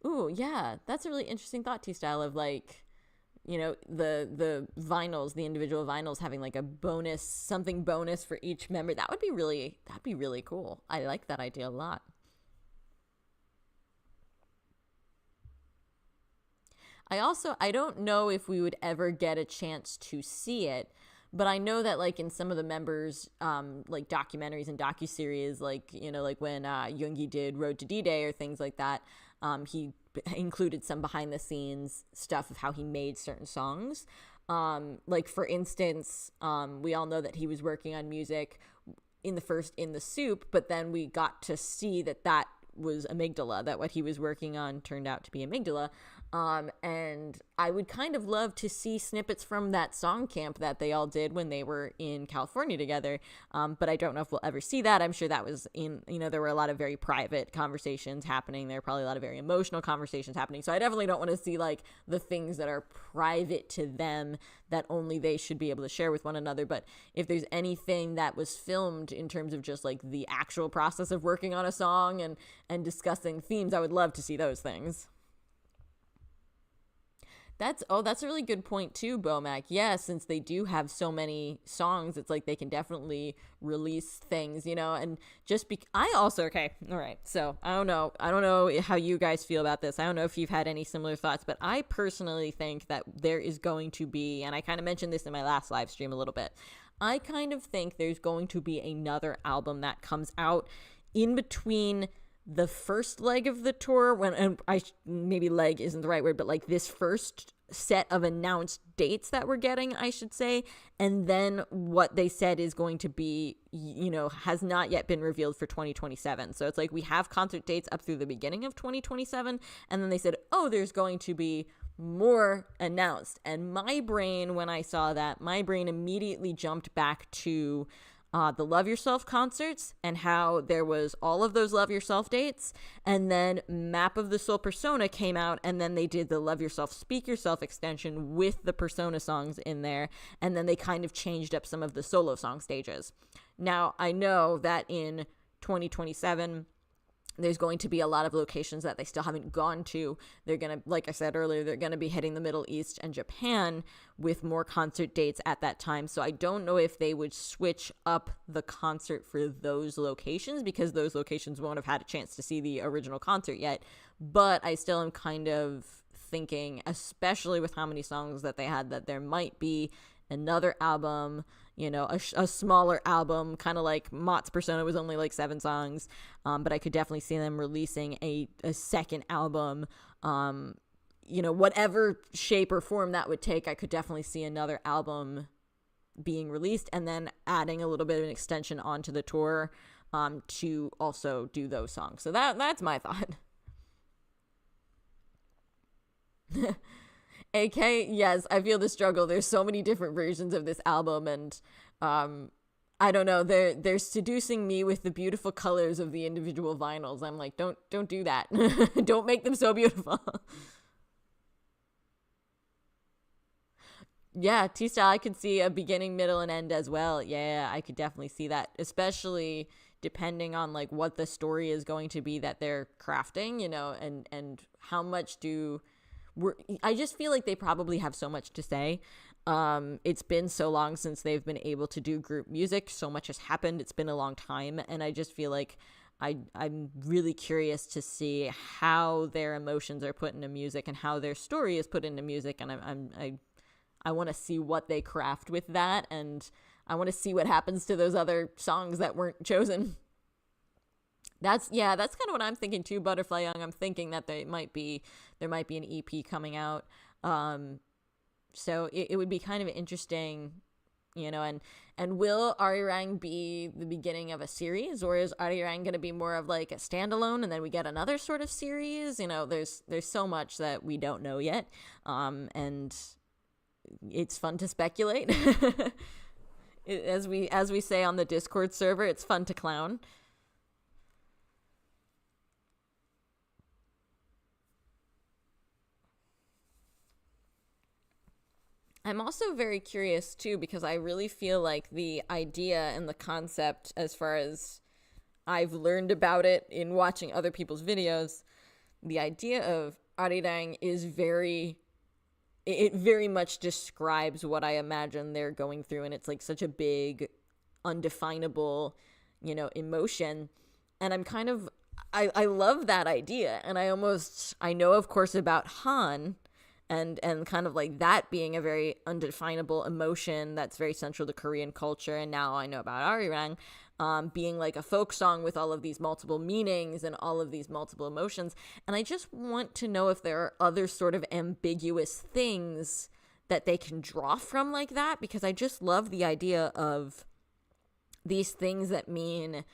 Ooh, yeah, that's a really interesting thought to style of like, you know, the vinyls, the individual vinyls having like a bonus, something bonus for each member. That'd be really cool. I like that idea a lot. I don't know if we would ever get a chance to see it, but I know that like in some of the members like documentaries and docuseries, like, you know, like when Yoongi did Road to D-Day or things like that, he included some behind the scenes stuff of how he made certain songs. Like for instance, we all know that he was working on music in the soup, but then we got to see that was amygdala, that what he was working on turned out to be amygdala. And I would kind of love to see snippets from that song camp that they all did when they were in California together. But I don't know if we'll ever see that. I'm sure that was in, you know, there were a lot of very private conversations happening. There were probably a lot of very emotional conversations happening. So I definitely don't want to see like the things that are private to them that only they should be able to share with one another. But if there's anything that was filmed in terms of just like the actual process of working on a song and discussing themes, I would love to see those things. That's a really good point too, Bomac. Yeah, since they do have so many songs, it's like they can definitely release things, you know, and I also okay, all right. So I don't know how you guys feel about this. I don't know if you've had any similar thoughts, but I personally think that there is going to be, and I kind of mentioned this in my last live stream a little bit. I kind of think there's going to be another album that comes out in between the first leg of the tour when, and maybe leg isn't the right word, but like this first set of announced dates that we're getting, I should say, and then what they said is going to be, you know, has not yet been revealed for 2027. So it's like we have concert dates up through the beginning of 2027, and then they said, oh, there's going to be more announced. And my brain, when I saw that, my brain immediately jumped back to the Love Yourself concerts and how there was all of those Love Yourself dates, and then Map of the Soul Persona came out, and then they did the Love Yourself Speak Yourself extension with the Persona songs in there, and then they kind of changed up some of the solo song stages. Now, I know that in 2027 there's going to be a lot of locations that they still haven't gone to. They're going to, like I said earlier, they're going to be hitting the Middle East and Japan with more concert dates at that time. So I don't know if they would switch up the concert for those locations because those locations won't have had a chance to see the original concert yet. But I still am kind of thinking, especially with how many songs that they had, that there might be another album, you know, a smaller album, kind of like Mott's Persona was only like 7 songs, but I could definitely see them releasing a second album, you know, whatever shape or form that would take. I could definitely see another album being released and then adding a little bit of an extension onto the tour to also do those songs. So that's my thought. AK, yes, I feel the struggle. There's so many different versions of this album, and I don't know. They're seducing me with the beautiful colors of the individual vinyls. I'm like, don't do that. Don't make them so beautiful. Yeah, T-Style, I could see a beginning, middle, and end as well. Yeah, I could definitely see that, especially depending on like what the story is going to be that they're crafting, you know, and how much I just feel like they probably have so much to say. It's been so long since they've been able to do group music. So much has happened. It's been a long time. And I just feel like I'm really curious to see how their emotions are put into music and how their story is put into music. And I want to see what they craft with that. And I want to see what happens to those other songs that weren't chosen. That's kind of what I'm thinking too, Butterfly Young. I'm thinking that there might be an EP coming out. So it would be kind of interesting, you know, and will Arirang be the beginning of a series, or is Arirang going to be more of like a standalone and then we get another sort of series? You know, there's so much that we don't know yet. And it's fun to speculate. As we say on the Discord server, it's fun to clown. I'm also very curious too, because I really feel like the idea and the concept, as far as I've learned about it in watching other people's videos, the idea of arirang is it very much describes what I imagine they're going through, and it's like such a big, undefinable, emotion. And I love that idea, and I know, of course, about Han, and kind of like that being a very undefinable emotion that's very central to Korean culture. And now I know about arirang being like a folk song with all of these multiple meanings and all of these multiple emotions. And I just want to know if there are other sort of ambiguous things that they can draw from like that, because I just love the idea of these things that mean,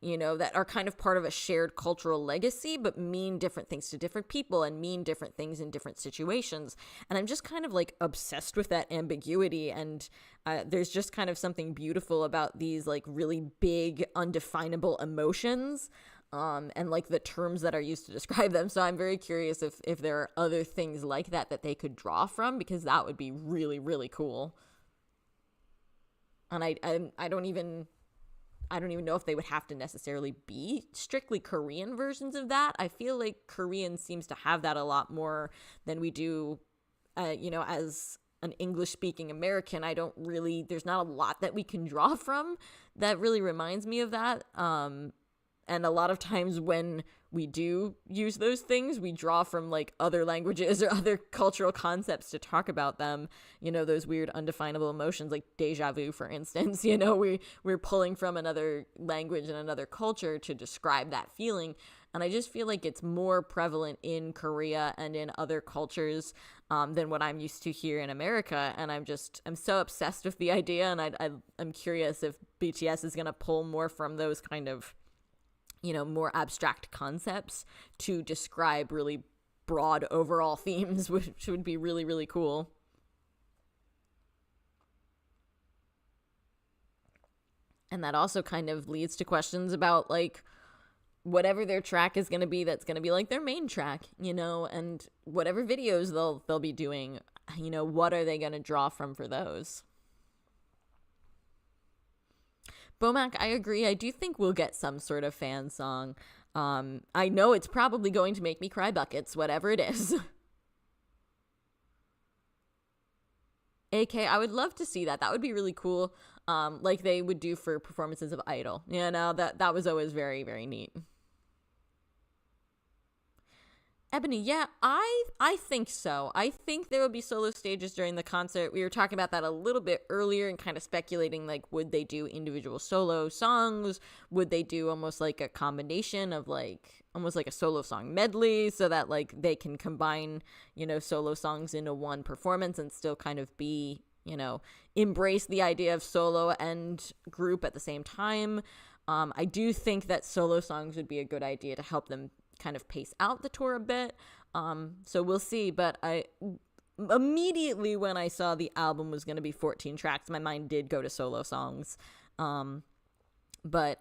that are kind of part of a shared cultural legacy, but mean different things to different people and mean different things in different situations. And I'm just kind of like obsessed with that ambiguity. And there's just kind of something beautiful about these like really big, undefinable emotions, and like the terms that are used to describe them. So I'm very curious if there are other things like that they could draw from, because that would be really, really cool. And I don't even know if they would have to necessarily be strictly Korean versions of that. I feel like Korean seems to have that a lot more than we do, as an English-speaking American. There's not a lot that we can draw from that really reminds me of that. And a lot of times when we do use those things, we draw from like other languages or other cultural concepts to talk about them, those weird undefinable emotions, like deja vu, for instance. We're pulling from another language and another culture to describe that feeling. And I just feel like it's more prevalent in Korea and in other cultures than what I'm used to here in America. And I'm so obsessed with the idea, and I'm curious if BTS is going to pull more from those kind of more abstract concepts to describe really broad overall themes, which would be really, really cool. And that also kind of leads to questions about like whatever their track is going to be, that's going to be like their main track, and whatever videos they'll be doing, what are they going to draw from for those? Bomac, I agree. I do think we'll get some sort of fan song. I know it's probably going to make me cry buckets, whatever it is. AK, I would love to see that. That would be really cool. Like they would do for performances of Idol. That was always very, very neat. Ebony, yeah, I think so. I think there will be solo stages during the concert. We were talking about that a little bit earlier and kind of speculating, like, would they do individual solo songs? Would they do almost like a combination of like, almost like a solo song medley, so that like they can combine, solo songs into one performance and still kind of be, embrace the idea of solo and group at the same time. I do think that solo songs would be a good idea to help them kind of pace out the tour a bit. So we'll see. But I immediately, when I saw the album was going to be 14 tracks, my mind did go to solo songs. But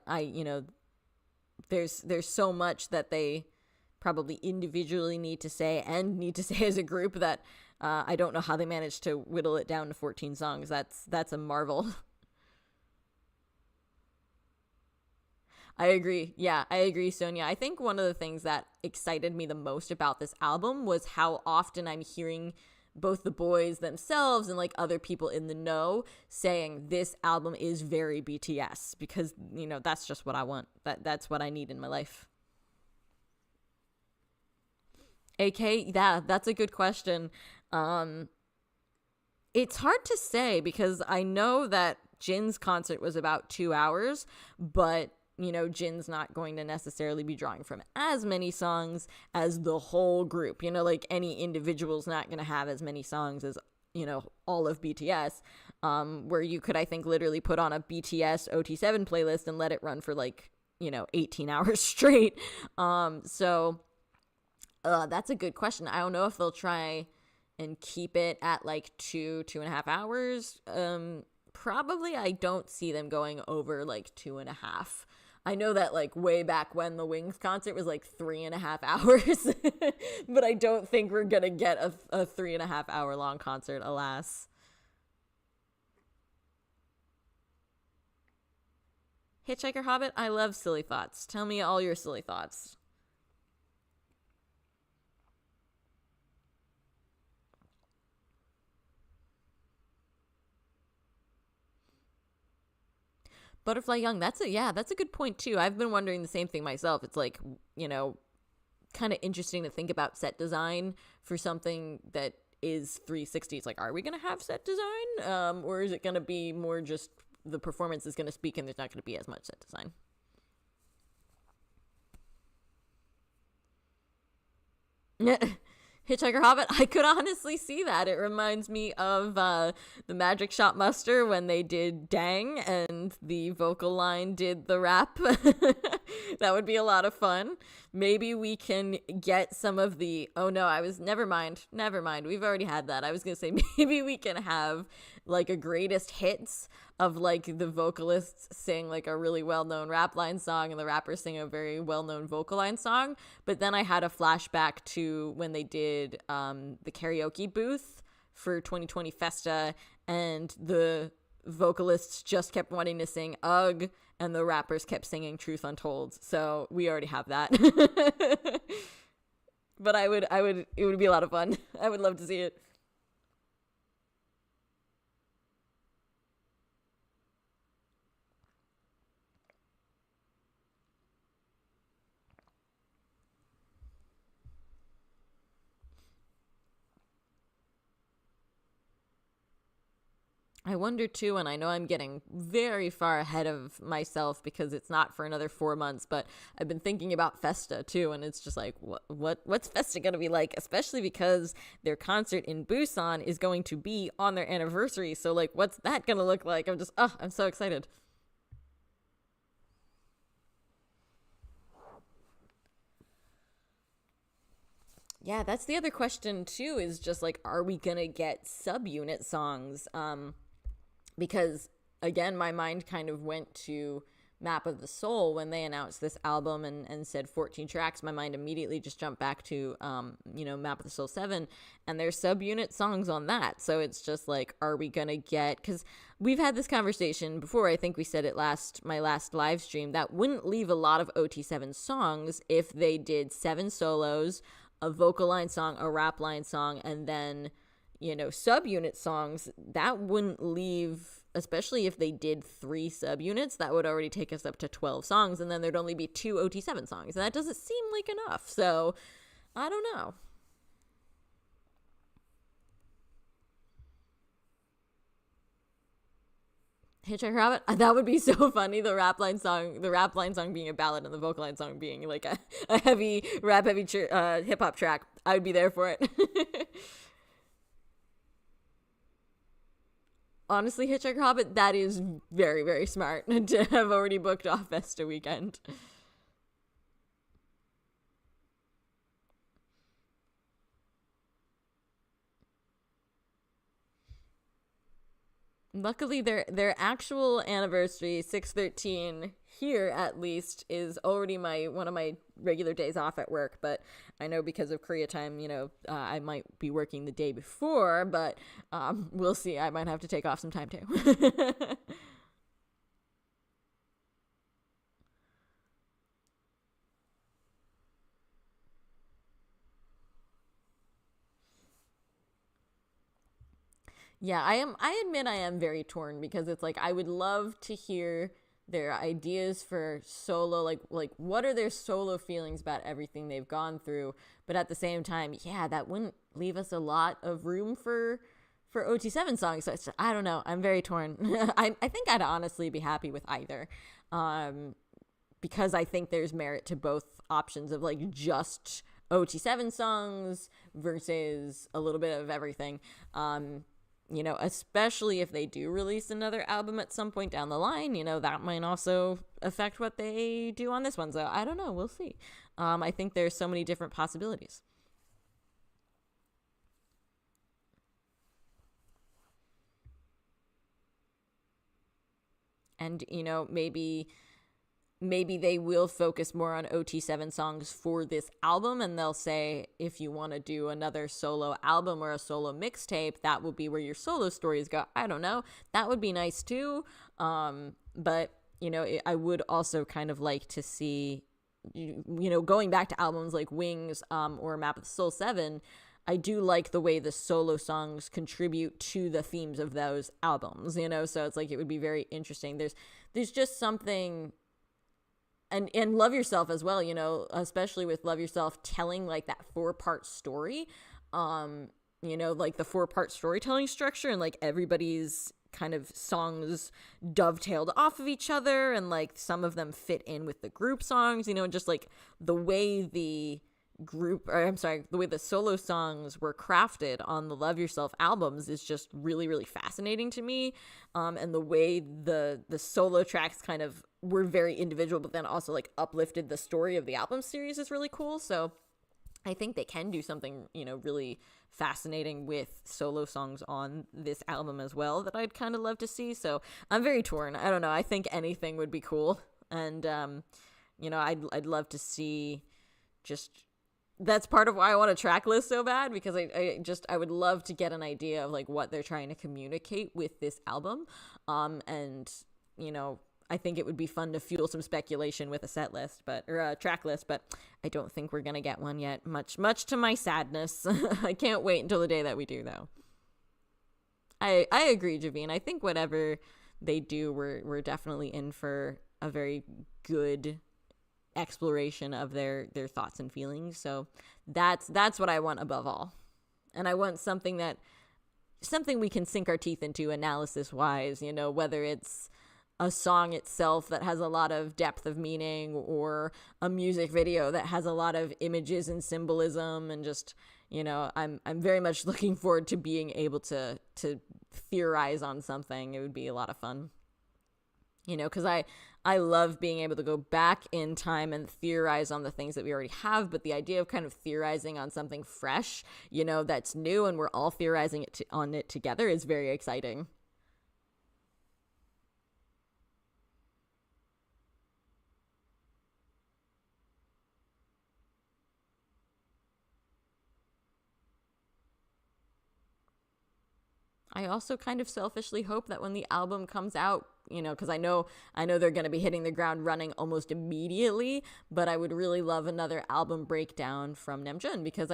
there's so much that they probably individually need to say and need to say as a group that I don't know how they managed to whittle it down to 14 songs. That's a marvel. I agree. Yeah, I agree, Sonia. I think one of the things that excited me the most about this album was how often I'm hearing both the boys themselves and like other people in the know saying this album is very BTS, because, that's just what I want. That's what I need in my life. AK, yeah, that's a good question. It's hard to say, because I know that Jin's concert was about 2 hours, but Jin's not going to necessarily be drawing from as many songs as the whole group. Like any individual's not going to have as many songs as, all of BTS, where you could, I think, literally put on a BTS OT7 playlist and let it run for like, 18 hours straight. So that's a good question. I don't know if they'll try and keep it at like 2.5 hours. Probably I don't see them going over like 2.5. I know that like way back when the Wings concert was like 3.5 hours, but I don't think we're gonna get a 3.5 hour long concert, alas. Hitchhiker Hobbit, I love silly thoughts. Tell me all your silly thoughts. Butterfly Young, that's a good point too. I've been wondering the same thing myself. It's like, you know, kind of interesting to think about set design for something that is 360. It's like, are we going to have set design? Or is it going to be more just the performance is going to speak and there's not going to be as much set design? Hitchhiker Hobbit, I could honestly see that. It reminds me of the Magic Shot Muster when they did Dang and the vocal line did the rap. That would be a lot of fun. Maybe we can get some of the, oh no, never mind. We've already had that. I was going to say maybe we can have like a greatest hits of like the vocalists sing like a really well-known rap line song and the rappers sing a very well-known vocal line song. But then I had a flashback to when they did the karaoke booth for 2020 Festa, and the vocalists just kept wanting to sing Ugh, and the rappers kept singing Truth Untold. So we already have that. But it would be a lot of fun. I would love to see it. I wonder too, and I know I'm getting very far ahead of myself because it's not for another 4 months, but I've been thinking about Festa too, and it's just like, what's Festa gonna be like? Especially because their concert in Busan is going to be on their anniversary. So like, what's that gonna look like? I'm so excited. Yeah, that's the other question too, is just like, are we gonna get subunit songs? Because again, my mind kind of went to Map of the Soul when they announced this album and said 14 tracks. My mind immediately just jumped back to Map of the Soul 7, and there's subunit songs on that. So it's just like, are we gonna get, because we've had this conversation before, I think we said it my last live stream, that wouldn't leave a lot of OT7 songs if they did 7 solos, a vocal line song, a rap line song, and then subunit songs. That wouldn't leave, especially if they did 3 subunits, that would already take us up to 12 songs, and then there'd only be 2 OT7 songs, and that doesn't seem like enough. So I don't know. Hitchhiker Rabbit, that would be so funny. The rap line song being a ballad and the vocal line song being like a heavy hip hop track. I would be there for it. Honestly, Hitchhiker Hobbit, that is very, very smart to have already booked off Festa weekend. Luckily, their actual anniversary, 6/13, here at least, is already one of my regular days off at work. But I know because of Korea time, I might be working the day before, but we'll see. I might have to take off some time too. Yeah, I admit I am very torn because it's like I would love to hear their ideas for solo, like what are their solo feelings about everything they've gone through, but at the same time, yeah, that wouldn't leave us a lot of room for OT7 songs. So I don't know. I'm very torn. I think I'd honestly be happy with either. Um because I think there's merit to both options of like just OT7 songs versus a little bit of everything. Especially if they do release another album at some point down the line, that might also affect what they do on this one. So I don't know. We'll see. I think there's so many different possibilities. And, maybe they will focus more on OT7 songs for this album, and they'll say, if you want to do another solo album or a solo mixtape, that will be where your solo stories go. I don't know. That would be nice too. But, I would also kind of like to see, going back to albums like Wings or Map of the Soul 7, I do like the way the solo songs contribute to the themes of those albums, so it's like it would be very interesting. There's just something, and Love Yourself as well, especially with Love Yourself telling like that 4-part story, like the 4-part storytelling structure, and like everybody's kind of songs dovetailed off of each other, and like some of them fit in with the group songs, and just like the way the solo songs were crafted on the Love Yourself albums is just really, really fascinating to me. And the way the solo tracks kind of were very individual, but then also like uplifted the story of the album series is really cool. So I think they can do something, really fascinating with solo songs on this album as well that I'd kind of love to see. So I'm very torn. I don't know. I think anything would be cool. And, I'd love to see just... That's part of why I want a track list so bad, because I would love to get an idea of like what they're trying to communicate with this album. And, I think it would be fun to fuel some speculation with a set list, or a track list, but I don't think we're going to get one yet, much to my sadness. I can't wait until the day that we do, though. I agree, Javine. I think whatever they do, we're definitely in for a very good exploration of their thoughts and feelings. So that's what I want above all. And I want something we can sink our teeth into analysis wise, whether it's a song itself that has a lot of depth of meaning, or a music video that has a lot of images and symbolism, and just, I'm very much looking forward to being able to theorize on something. It would be a lot of fun. Because I love being able to go back in time and theorize on the things that we already have, but the idea of kind of theorizing on something fresh, that's new, and we're all theorizing on it together is very exciting. I also kind of selfishly hope that when the album comes out, because I know they're going to be hitting the ground running almost immediately, but I would really love another album breakdown from Namjoon, because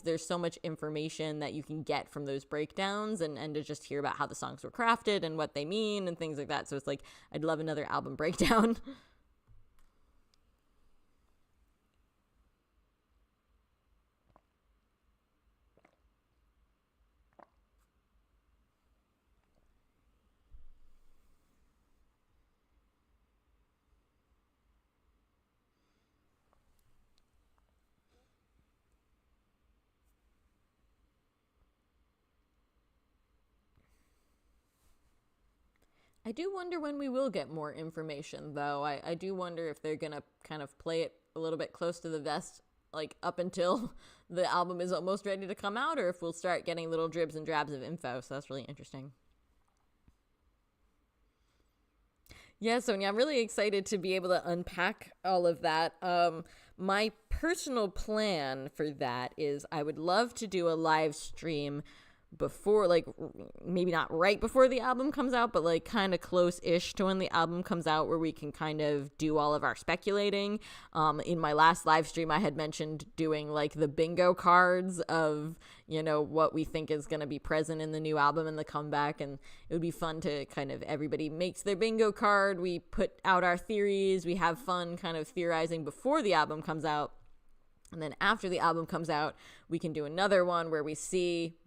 there's so much information that you can get from those breakdowns, and to just hear about how the songs were crafted and what they mean and things like that. So it's like, I'd love another album breakdown. I do wonder when we will get more information, though. I do wonder if they're going to kind of play it a little bit close to the vest, like up until the album is almost ready to come out, or if we'll start getting little dribs and drabs of info. So that's really interesting. Yeah, Sonia, I'm really excited to be able to unpack all of that. My personal plan for that is I would love to do a live stream before, like, maybe not right before the album comes out, but like kind of close-ish to when the album comes out, where we can kind of do all of our speculating. In my last live stream, I had mentioned doing like the bingo cards of, what we think is going to be present in the new album and the comeback, and it would be fun to kind of, everybody makes their bingo card, we put out our theories, we have fun kind of theorizing before the album comes out. And then after the album comes out, we can do another one where we see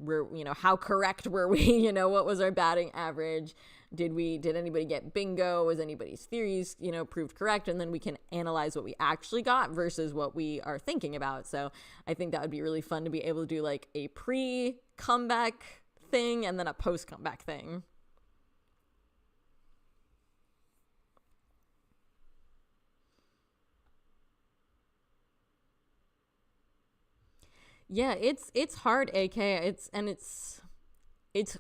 how correct were we, what was our batting average? Did anybody get bingo? Was anybody's theories, proved correct? And then we can analyze what we actually got versus what we are thinking about. So I think that would be really fun to be able to do like a pre-comeback thing and then a post-comeback thing. Yeah, it's hard, AK. It's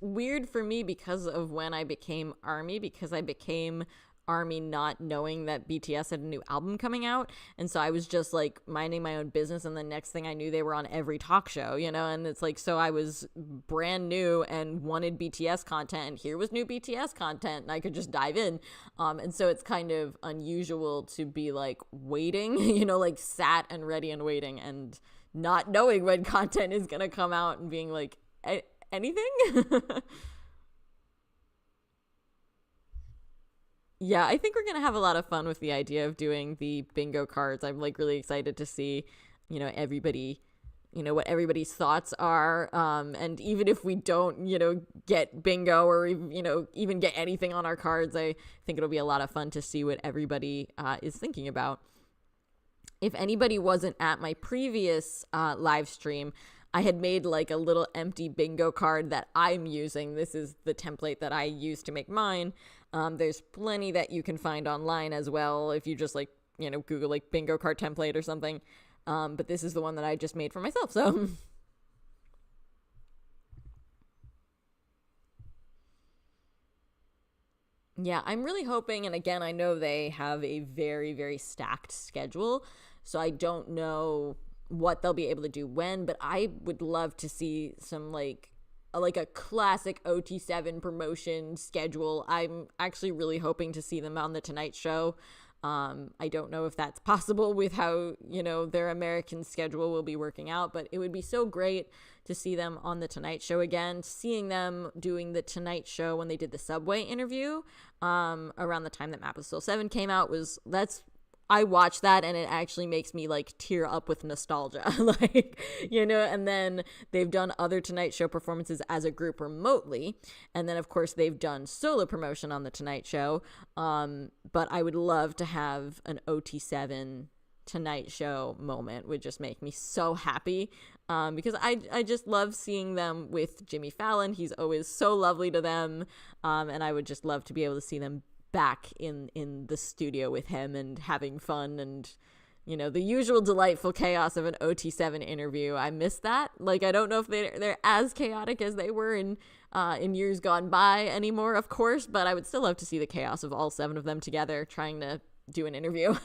weird for me because of when I became ARMY, because I became army not knowing that BTS had a new album coming out. And so I was just like minding my own business. And the next thing I knew, they were on every talk show, you know? And it's like, so I was brand new and wanted BTS content. And here was new BTS content. And I could just dive in. And so it's kind of unusual to be like waiting, you know, like sat and ready and waiting and not knowing when content is going to come out and being like, anything? Yeah, I think we're going to have a lot of fun with the idea of doing the bingo cards. I'm like really excited to see, you know, everybody, you know, what everybody's thoughts are. And even if we don't, you know, get bingo or, you know, even get anything on our cards, I think it'll be a lot of fun to see what everybody is thinking about. If anybody wasn't at my previous live stream, I had made like a little empty bingo card that I'm using. This is the template that I use to make mine. There's plenty that you can find online as well if you just like, you know, Google like bingo card template or something. But this is the one that I just made for myself. So yeah, I'm really hoping, and again, I know they have a very, very stacked schedule, so I don't know what they'll be able to do when, but I would love to see some like a classic OT7 promotion schedule. I'm actually really hoping to see them on the Tonight Show. I don't know if that's possible with how, you know, their American schedule will be working out, but it would be so great to see them on the Tonight Show again. Seeing them doing the Tonight Show when they did the Subway interview around the time that Map of Soul 7 came out I watch that and it actually makes me like tear up with nostalgia. Like, you know, and then they've done other Tonight Show performances as a group remotely. And then of course they've done solo promotion on the Tonight Show. But I would love to have an OT7 Tonight Show moment. Would just make me so happy. Because I just love seeing them with Jimmy Fallon. He's always so lovely to them. And I would just love to be able to see them back in the studio with him and having fun and, you know, the usual delightful chaos of an OT7 interview. I miss that. Like, I don't know if they're as chaotic as they were in years gone by anymore, of course, but I would still love to see the chaos of all 7 of them together trying to do an interview.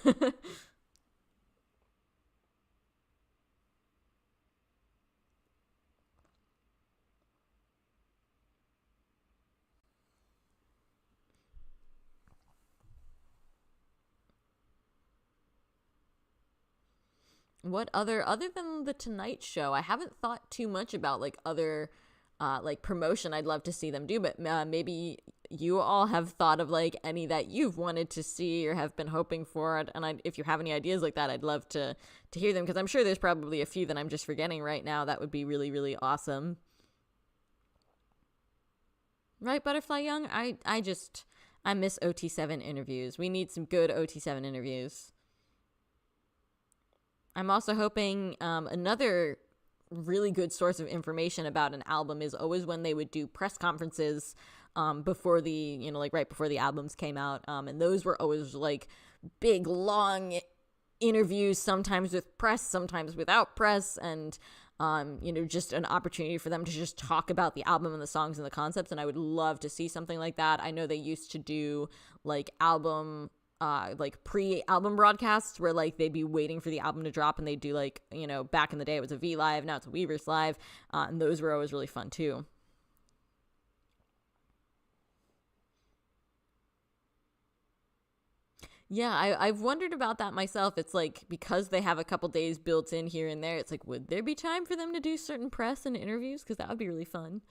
What other than the Tonight Show, I haven't thought too much about like other like promotion I'd love to see them do, but maybe you all have thought of like any that you've wanted to see or have been hoping for, and if you have any ideas like that, I'd love to hear them, because I'm sure there's probably a few that I'm just forgetting right now that would be really, really awesome. Right, Butterfly Young? I miss OT7 interviews. We need some good OT7 interviews. I'm also hoping another really good source of information about an album is always when they would do press conferences before the, you know, like right before the albums came out. And those were always like big, long interviews, sometimes with press, sometimes without press. And, you know, just an opportunity for them to just talk about the album and the songs and the concepts. And I would love to see something like that. I know they used to do like like pre-album broadcasts where like they'd be waiting for the album to drop and they'd do like, you know, back in the day it was a V Live, now it's a Weverse Live, and those were always really fun too. Yeah, I've wondered about that myself. It's like because they have a couple days built in here and there, it's like, would there be time for them to do certain press and interviews? Because that would be really fun.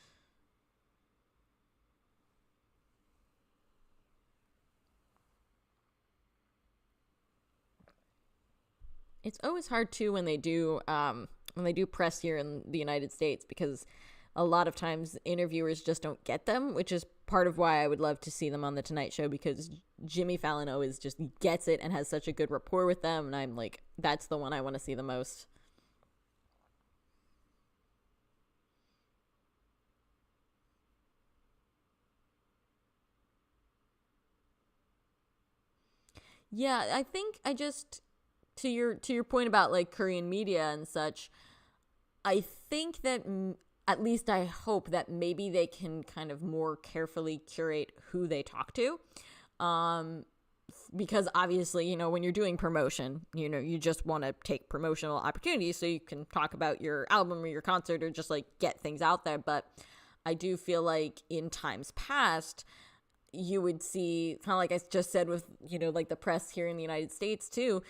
It's always hard too when they do press here in the United States, because a lot of times interviewers just don't get them, which is part of why I would love to see them on the Tonight Show, because Jimmy Fallon always just gets it and has such a good rapport with them, and I'm like, that's the one I want to see the most. Yeah, I think I just to your point about like Korean media and such, I think that at least I hope that maybe they can kind of more carefully curate who they talk to. because obviously, you know, when you're doing promotion, you know, you just want to take promotional opportunities so you can talk about your album or your concert or just like get things out there. But I do feel like in times past, you would see, kind of like I just said with, you know, like the press here in the United States too,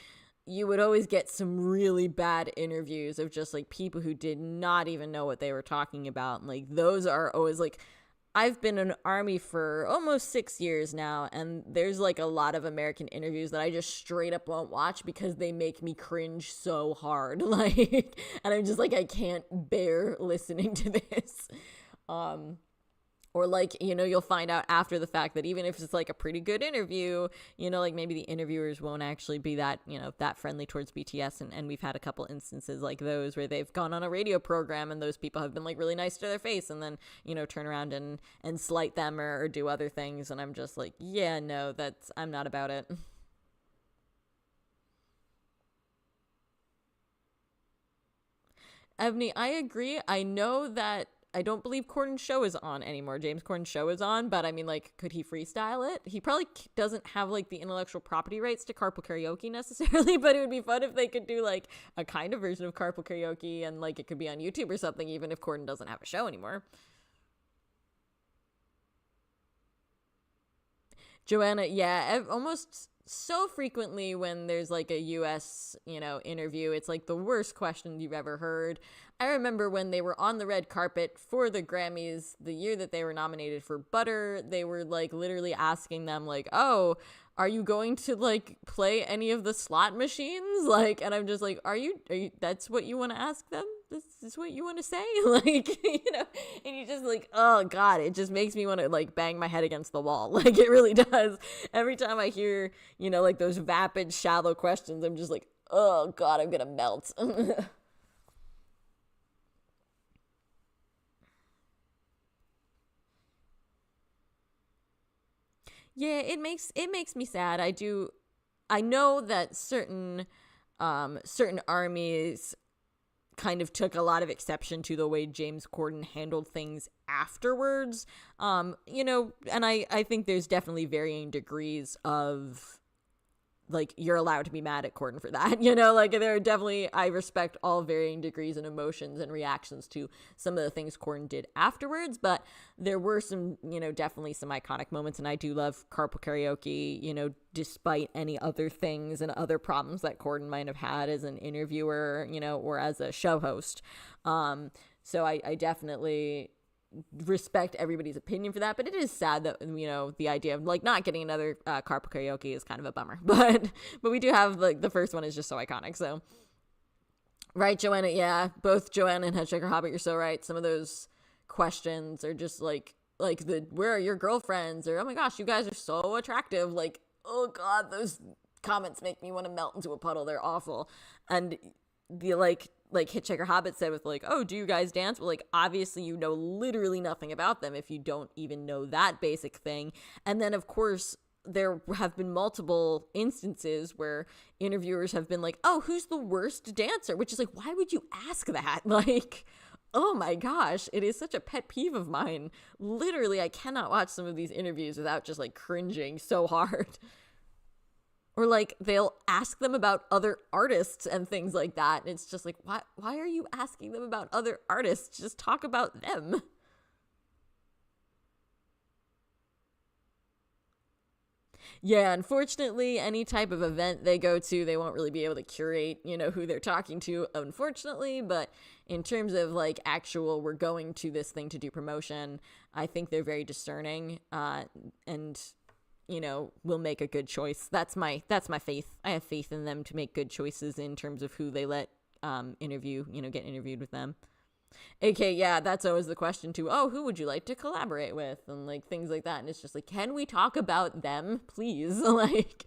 you would always get some really bad interviews of just like people who did not even know what they were talking about. And like those are always like, I've been in Army for almost 6 years now, and there's like a lot of American interviews that I just straight up won't watch because they make me cringe so hard. Like, and I'm just like, I can't bear listening to this. Or like, you know, you'll find out after the fact that even if it's like a pretty good interview, you know, like maybe the interviewers won't actually be that, you know, that friendly towards BTS. And we've had a couple instances like those where they've gone on a radio program and those people have been like really nice to their face and then, you know, turn around and slight them or do other things. And I'm just like, yeah, no, I'm not about it. Ebony, I agree. I know that I don't believe Corden's show is on anymore. James Corden's show is on, but I mean, like, could he freestyle it? He probably doesn't have, like, the intellectual property rights to carpool karaoke necessarily, but it would be fun if they could do, like, a kind of version of carpool karaoke and, like, it could be on YouTube or something, even if Corden doesn't have a show anymore. Joanna, yeah, almost so frequently when there's like a US, you know, interview, it's like the worst question you've ever heard. I remember when they were on the red carpet for the Grammys, the year that they were nominated for Butter, they were like literally asking them like, "Oh, are you going to like play any of the slot machines?" Like, and I'm just like, are you that's what you want to ask them? This is what you want to say? Like, you know, and you just like, oh God, it just makes me want to like bang my head against the wall. Like, it really does. Every time I hear, you know, like those vapid, shallow questions, I'm just like, oh God, I'm gonna melt. Yeah, it makes me sad. I know that certain armies kind of took a lot of exception to the way James Corden handled things afterwards. You know, and I think there's definitely varying degrees of like you're allowed to be mad at Corden for that. You know, like there are definitely, I respect all varying degrees and emotions and reactions to some of the things Corden did afterwards, but there were some, you know, definitely some iconic moments, and I do love carpool karaoke, you know, despite any other things and other problems that Corden might have had as an interviewer, you know, or as a show host. So I definitely respect everybody's opinion for that, but it is sad that, you know, the idea of like not getting another carpool karaoke is kind of a bummer. But we do have like the first one is just so iconic. So right, Joanna, yeah, both Joanna and Headshake Hobbit, you're so right. Some of those questions are just like the where are your girlfriends, or oh my gosh, you guys are so attractive. Like, oh God, those comments make me want to melt into a puddle. They're awful. And the like Hitchhiker Hobbit said with like, oh, do you guys dance? Well, like obviously you know literally nothing about them if you don't even know that basic thing. And then of course there have been multiple instances where interviewers have been like, oh, who's the worst dancer? Which is like, why would you ask that? Like, oh my gosh, it is such a pet peeve of mine. Literally, I cannot watch some of these interviews without just like cringing so hard. Or like they'll ask them about other artists and things like that. And it's just like, why are you asking them about other artists? Just talk about them. Yeah, unfortunately, any type of event they go to, they won't really be able to curate, you know, who they're talking to, unfortunately. But in terms of like actual, we're going to this thing to do promotion, I think they're very discerning, and you know, will make a good choice. That's my faith. I have faith in them to make good choices in terms of who they let interview, you know, get interviewed with them. Okay, yeah, that's always the question too. Oh, who would you like to collaborate with? And like things like that. And it's just like, can we talk about them, please? Like,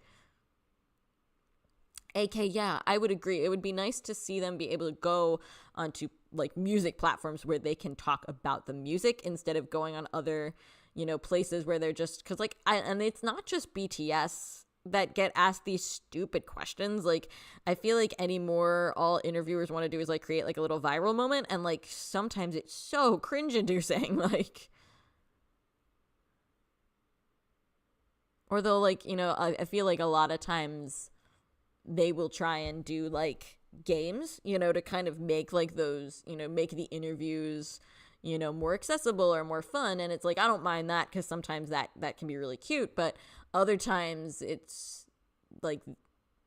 AK, yeah, I would agree. It would be nice to see them be able to go onto like music platforms where they can talk about the music instead of going on other, you know, places where they're just, because like, and it's not just BTS that get asked these stupid questions. Like, I feel like anymore, all interviewers want to do is like create like a little viral moment, and like sometimes it's so cringe inducing. Like, Or they'll like, I feel like a lot of times they will try and do like games, to kind of make like those, make the interviews, more accessible or more fun. And it's like, I don't mind that because sometimes that can be really cute. But other times it's like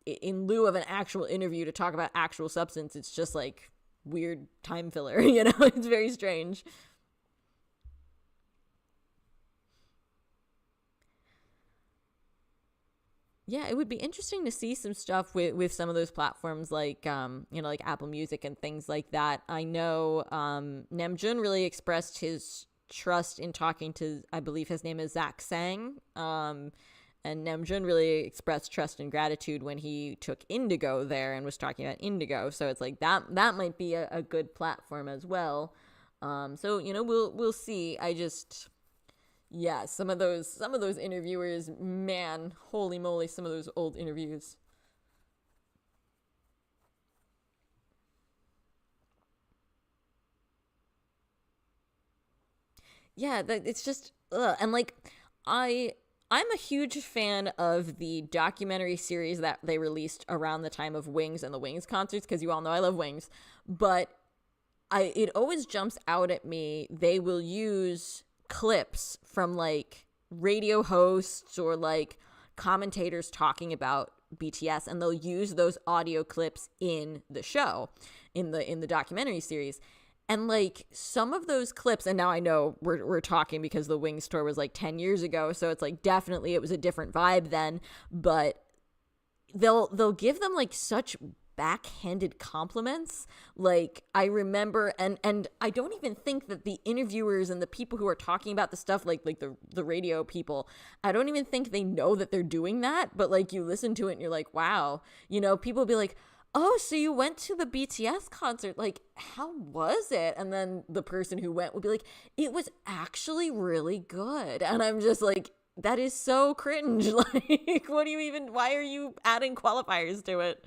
in lieu of an actual interview to talk about actual substance, it's just like weird time filler, it's very strange. Yeah, it would be interesting to see some stuff with some of those platforms like like Apple Music and things like that. I know Namjoon really expressed his trust in talking to, I believe his name is Zach Sang. And Namjoon really expressed trust and gratitude when he took Indigo there and was talking about Indigo. So it's like that might be a good platform as well. So we'll see. I just, yeah, some of those interviewers, man, holy moly, some of those old interviews. Yeah, it's just and like I I'm a huge fan of the documentary series that they released around the time of Wings and the Wings concerts, because you all know I love Wings. But it always jumps out at me. They will use clips from like radio hosts or like commentators talking about BTS, and they'll use those audio clips in the show, in the documentary series. And like some of those clips, and now I know we're talking because the Wings tour was like 10 years ago, so it's like definitely it was a different vibe then, but they'll give them like such backhanded compliments. Like I remember, and I don't even think that the interviewers and the people who are talking about the stuff, like the radio people, I don't even think they know that they're doing that. But like you listen to it and you're like, wow, people will be like, oh, so you went to the BTS concert, like how was it? And then the person who went would be like, it was actually really good. And I'm just like, that is so cringe. Like, why are you adding qualifiers to it?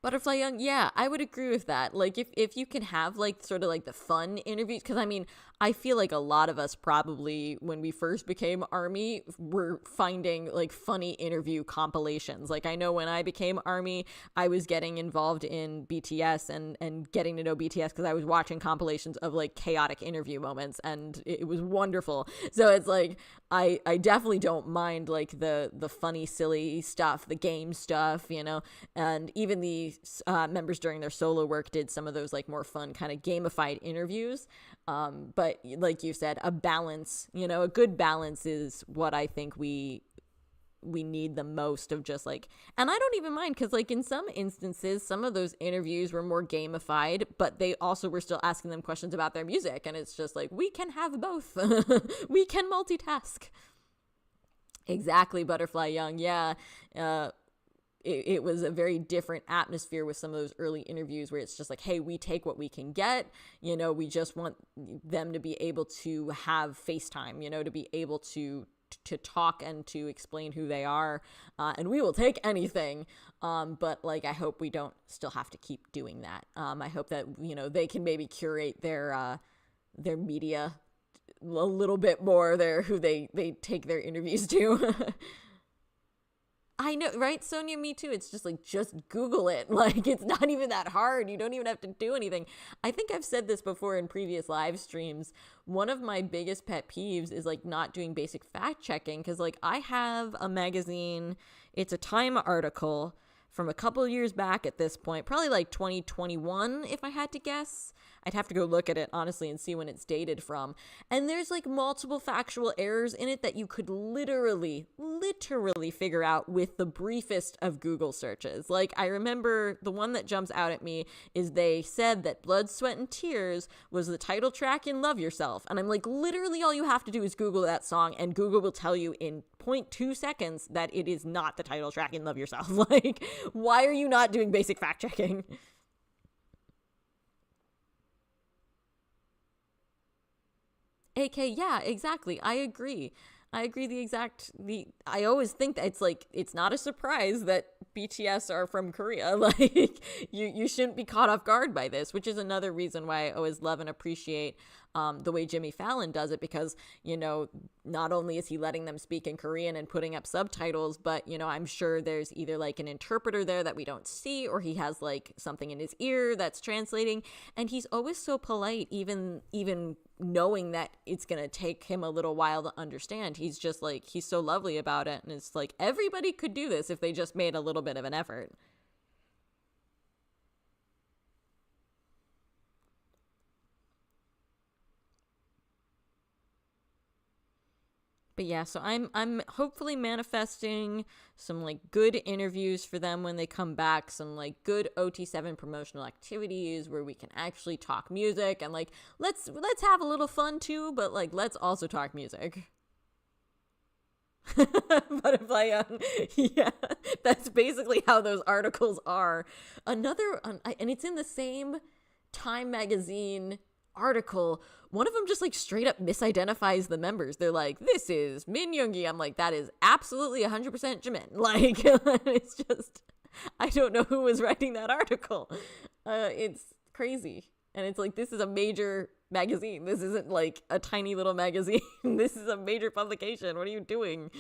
Butterfly Young, yeah, I would agree with that. Like, if you can have, like, sort of, like, the fun interviews, because, I mean, I feel like a lot of us probably, when we first became ARMY, were finding, like, funny interview compilations. Like, I know when I became ARMY, I was getting involved in BTS and getting to know BTS because I was watching compilations of, like, chaotic interview moments, and it was wonderful. So it's, like, I definitely don't mind, like, the funny, silly stuff, the game stuff, and even the members during their solo work did some of those like more fun kind of gamified interviews. But like you said, a balance, a good balance is what I think we need the most of, just like, and I don't even mind because like in some instances, some of those interviews were more gamified, but they also were still asking them questions about their music. And it's just like, we can have both. We can multitask. Exactly, Butterfly Young. Yeah. It was a very different atmosphere with some of those early interviews where it's just like, hey, we take what we can get. We just want them to be able to have FaceTime, to be able to talk and to explain who they are. And we will take anything. But like, I hope we don't still have to keep doing that. I hope that, they can maybe curate their media a little bit more, who they take their interviews to. I know, right, Sonia? Me too. It's just like, just Google it. Like, it's not even that hard. You don't even have to do anything. I think I've said this before in previous live streams. One of my biggest pet peeves is like not doing basic fact checking, because like I have a magazine. It's a Time article from a couple of years back at this point, probably like 2021, if I had to guess. I'd have to go look at it, honestly, and see when it's dated from. And there's like multiple factual errors in it that you could literally figure out with the briefest of Google searches. Like, I remember the one that jumps out at me is they said that Blood, Sweat, and Tears was the title track in Love Yourself. And I'm like, literally all you have to do is Google that song, and Google will tell you in 0.2 seconds that it is not the title track in Love Yourself. Like, why are you not doing basic fact checking? AK, yeah, exactly. I agree. I always think that it's like, it's not a surprise that BTS are from Korea. Like, you shouldn't be caught off guard by this, which is another reason why I always love and appreciate the way Jimmy Fallon does it, because, not only is he letting them speak in Korean and putting up subtitles, but, I'm sure there's either like an interpreter there that we don't see, or he has like something in his ear that's translating. And he's always so polite, even knowing that it's going to take him a little while to understand. He's just like, he's so lovely about it. And it's like, everybody could do this if they just made a little bit of an effort. But yeah, so I'm hopefully manifesting some like good interviews for them when they come back, some like good OT7 promotional activities where we can actually talk music, and like let's have a little fun too, but like let's also talk music. Butterfly Young. Yeah, that's basically how those articles are. Another, and it's in the same Time magazine article. One of them just like straight up misidentifies the members. They're like, this is Min Yoongi. I'm like, that is absolutely 100% Jimin. Like, it's just, I don't know who was writing that article. It's crazy. And it's like, this is a major magazine. This isn't like a tiny little magazine. This is a major publication. What are you doing?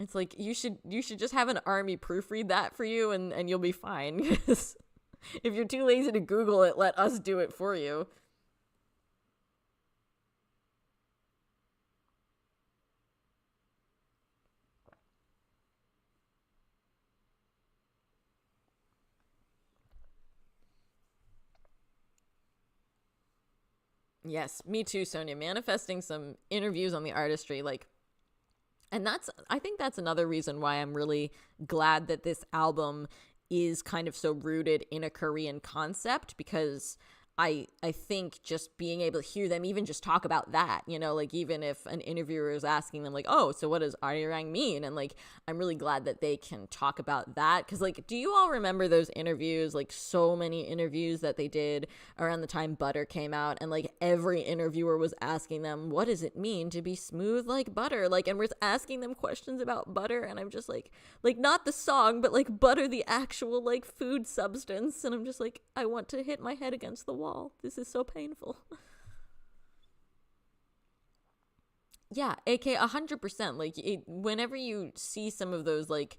It's like, you should just have an army proofread that for you, and you'll be fine. Because if you're too lazy to Google it, let us do it for you. Yes, me too, Sonia. Manifesting some interviews on the artistry, like, and I think that's another reason why I'm really glad that this album is kind of so rooted in a Korean concept, because I think just being able to hear them even just talk about that, like even if an interviewer is asking them like, oh, so what does Arirang mean? And like, I'm really glad that they can talk about that. Cause like, do you all remember those interviews, like so many interviews that they did around the time Butter came out, and like every interviewer was asking them, what does it mean to be smooth like butter? Like, and we're asking them questions about butter, and I'm just like not the song, but like butter, the actual like food substance. And I'm just like, I want to hit my head against the wall. This is so painful. Yeah, AK 100%. Like, whenever you see some of those like,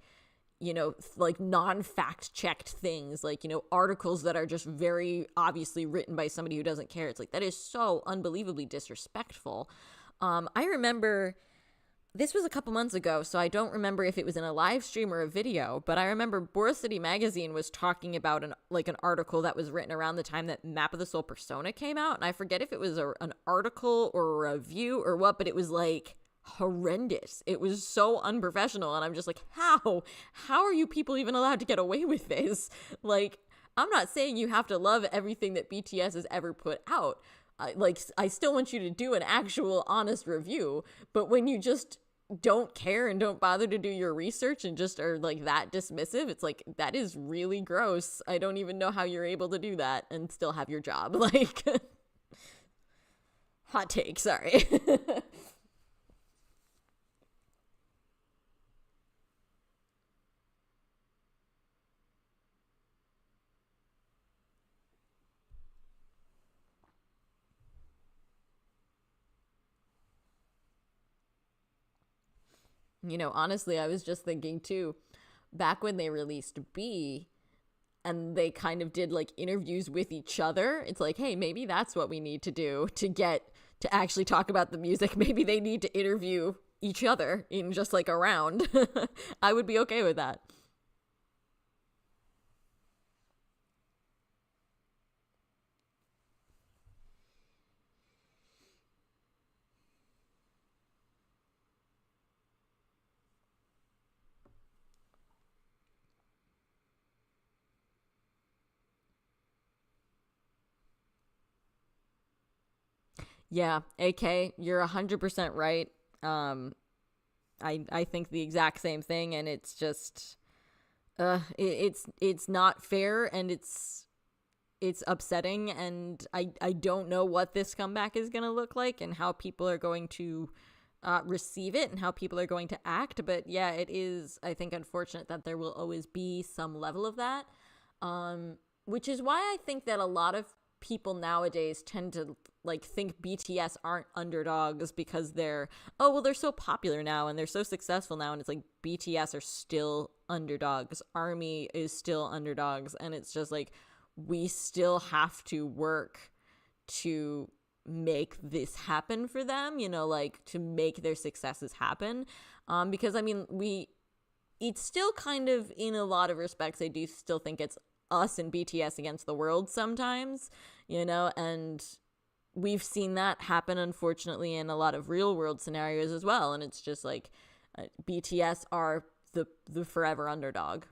like non-fact checked things, like, articles that are just very obviously written by somebody who doesn't care, it's like, that is so unbelievably disrespectful. I remember, this was a couple months ago, so I don't remember if it was in a live stream or a video, but I remember Boris City Magazine was talking about an article that was written around the time that Map of the Soul Persona came out, and I forget if it was an article or a review or what, but it was like horrendous. It was so unprofessional, and I'm just like, how are you people even allowed to get away with this? Like, I'm not saying you have to love everything that BTS has ever put out. I still want you to do an actual honest review, but when you just don't care and don't bother to do your research and just are like that dismissive, it's like, that is really gross. I don't even know how you're able to do that and still have your job. Like, hot take, sorry. Honestly, I was just thinking too, back when they released B and they kind of did like interviews with each other, it's like, hey, maybe that's what we need to do to get to actually talk about the music. Maybe they need to interview each other in just like a round. I would be okay with that. Yeah, AK, you're 100% right. Um, I think the exact same thing, and it's just, it's not fair, and it's upsetting, and I don't know what this comeback is gonna look like, and how people are going to receive it, and how people are going to act. But yeah, it is, I think, unfortunate that there will always be some level of that. Um, which is why I think that a lot of people nowadays tend to like think BTS aren't underdogs because they're, oh well, they're so popular now and they're so successful now, and it's like BTS are still underdogs, ARMY is still underdogs, and it's just like we still have to work to make this happen for them, you know, like to make their successes happen. Because I mean, it's still kind of, in a lot of respects, I do still think it's us and BTS against the world sometimes, you know, and we've seen that happen, unfortunately, in a lot of real world scenarios as well. And it's just like BTS are the forever underdog.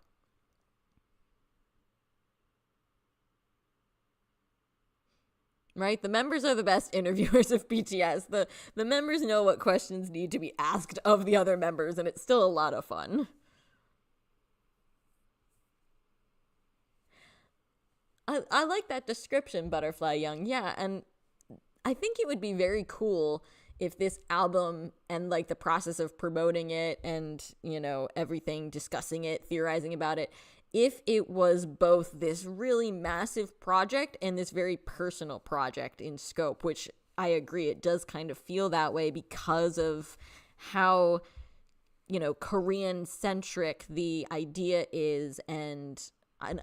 Right? The members are the best interviewers of BTS. The members know what questions need to be asked of the other members, and it's still a lot of fun. I like that description, Butterfly Young. Yeah, and I think it would be very cool if this album and like the process of promoting it and, you know, everything, discussing it, theorizing about it, if it was both this really massive project and this very personal project in scope, which I agree, it does kind of feel that way because of how, you know, Korean centric the idea is. And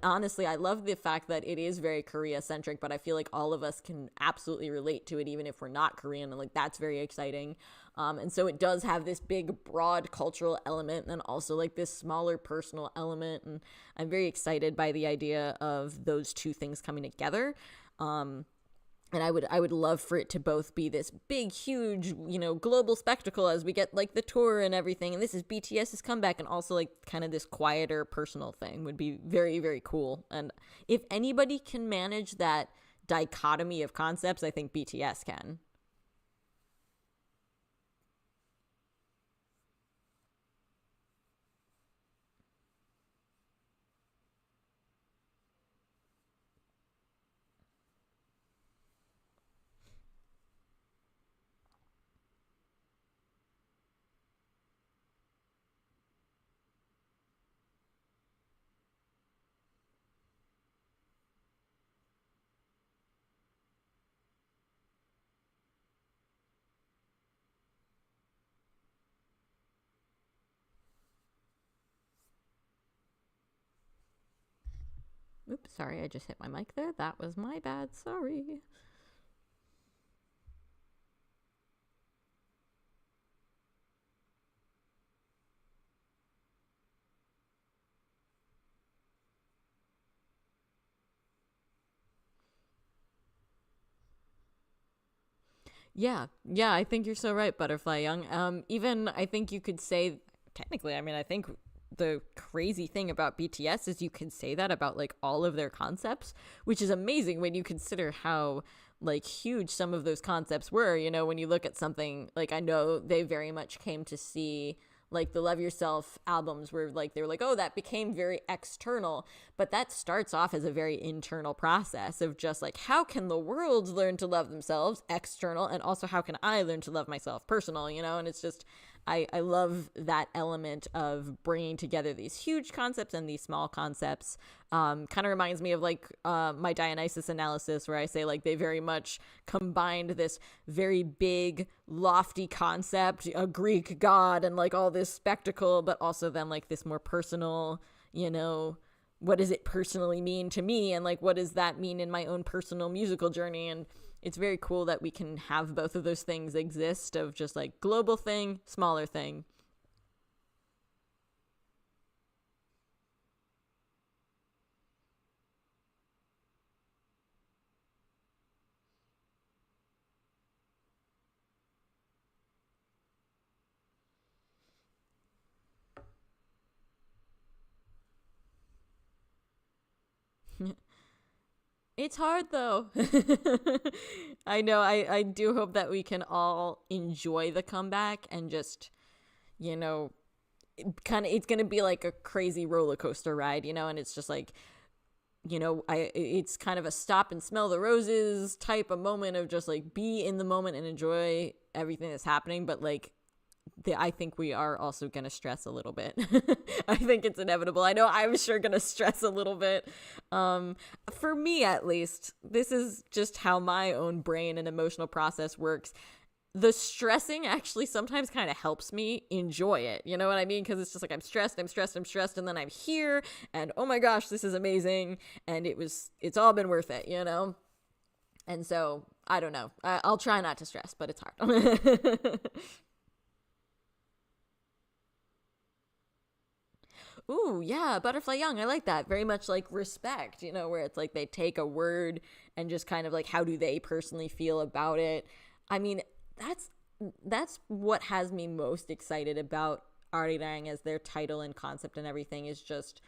honestly, I love the fact that it is very Korea centric, but I feel like all of us can absolutely relate to it, even if we're not Korean. And like, that's very exciting. And so it does have this big, broad cultural element and then also like this smaller personal element. And I'm very excited by the idea of those two things coming together. And I would love for it to both be this big, huge, you know, global spectacle as we get like the tour and everything. And this is BTS's comeback, and also like kind of this quieter personal thing would be very, very cool. And if anybody can manage that dichotomy of concepts, I think BTS can. Oops, sorry, I just hit my mic there. That was my bad. Sorry. Yeah, I think you're so right, Butterfly Young. Even I think you could say, technically, I mean, I think the crazy thing about BTS is you can say that about like all of their concepts, which is amazing when you consider how like huge some of those concepts were. You know, when you look at something like, I know they very much came to see like the Love Yourself albums where like they were like, oh, that became very external, but that starts off as a very internal process of just like, how can the world learn to love themselves, external, and also how can I learn to love myself, personal, you know? And it's just, I love that element of bringing together these huge concepts and these small concepts. Kind of reminds me of like my Dionysus analysis, where I say like they very much combined this very big, lofty concept, a Greek god, and like all this spectacle, but also then like this more personal, you know, what does it personally mean to me, and like what does that mean in my own personal musical journey. And it's very cool that we can have both of those things exist, of just like global thing, smaller thing. It's hard though. I know. I do hope that we can all enjoy the comeback and just, you know, kind of, it's going to be like a crazy roller coaster ride, you know, and it's just like, you know, it's kind of a stop and smell the roses type of moment of just like be in the moment and enjoy everything that's happening. But like, I think we are also going to stress a little bit. I think it's inevitable. I know I'm sure going to stress a little bit. For me, at least, this is just how my own brain and emotional process works. The stressing actually sometimes kind of helps me enjoy it. You know what I mean? Because it's just like I'm stressed, and then I'm here, and oh my gosh, this is amazing, and it's all been worth it, you know? And so, I don't know. I'll try not to stress, but it's hard. Ooh, yeah, Butterfly Young. I like that. Very much like respect, you know, where it's like they take a word and just kind of like how do they personally feel about it. I mean, that's what has me most excited about Arirang as their title and concept and everything is just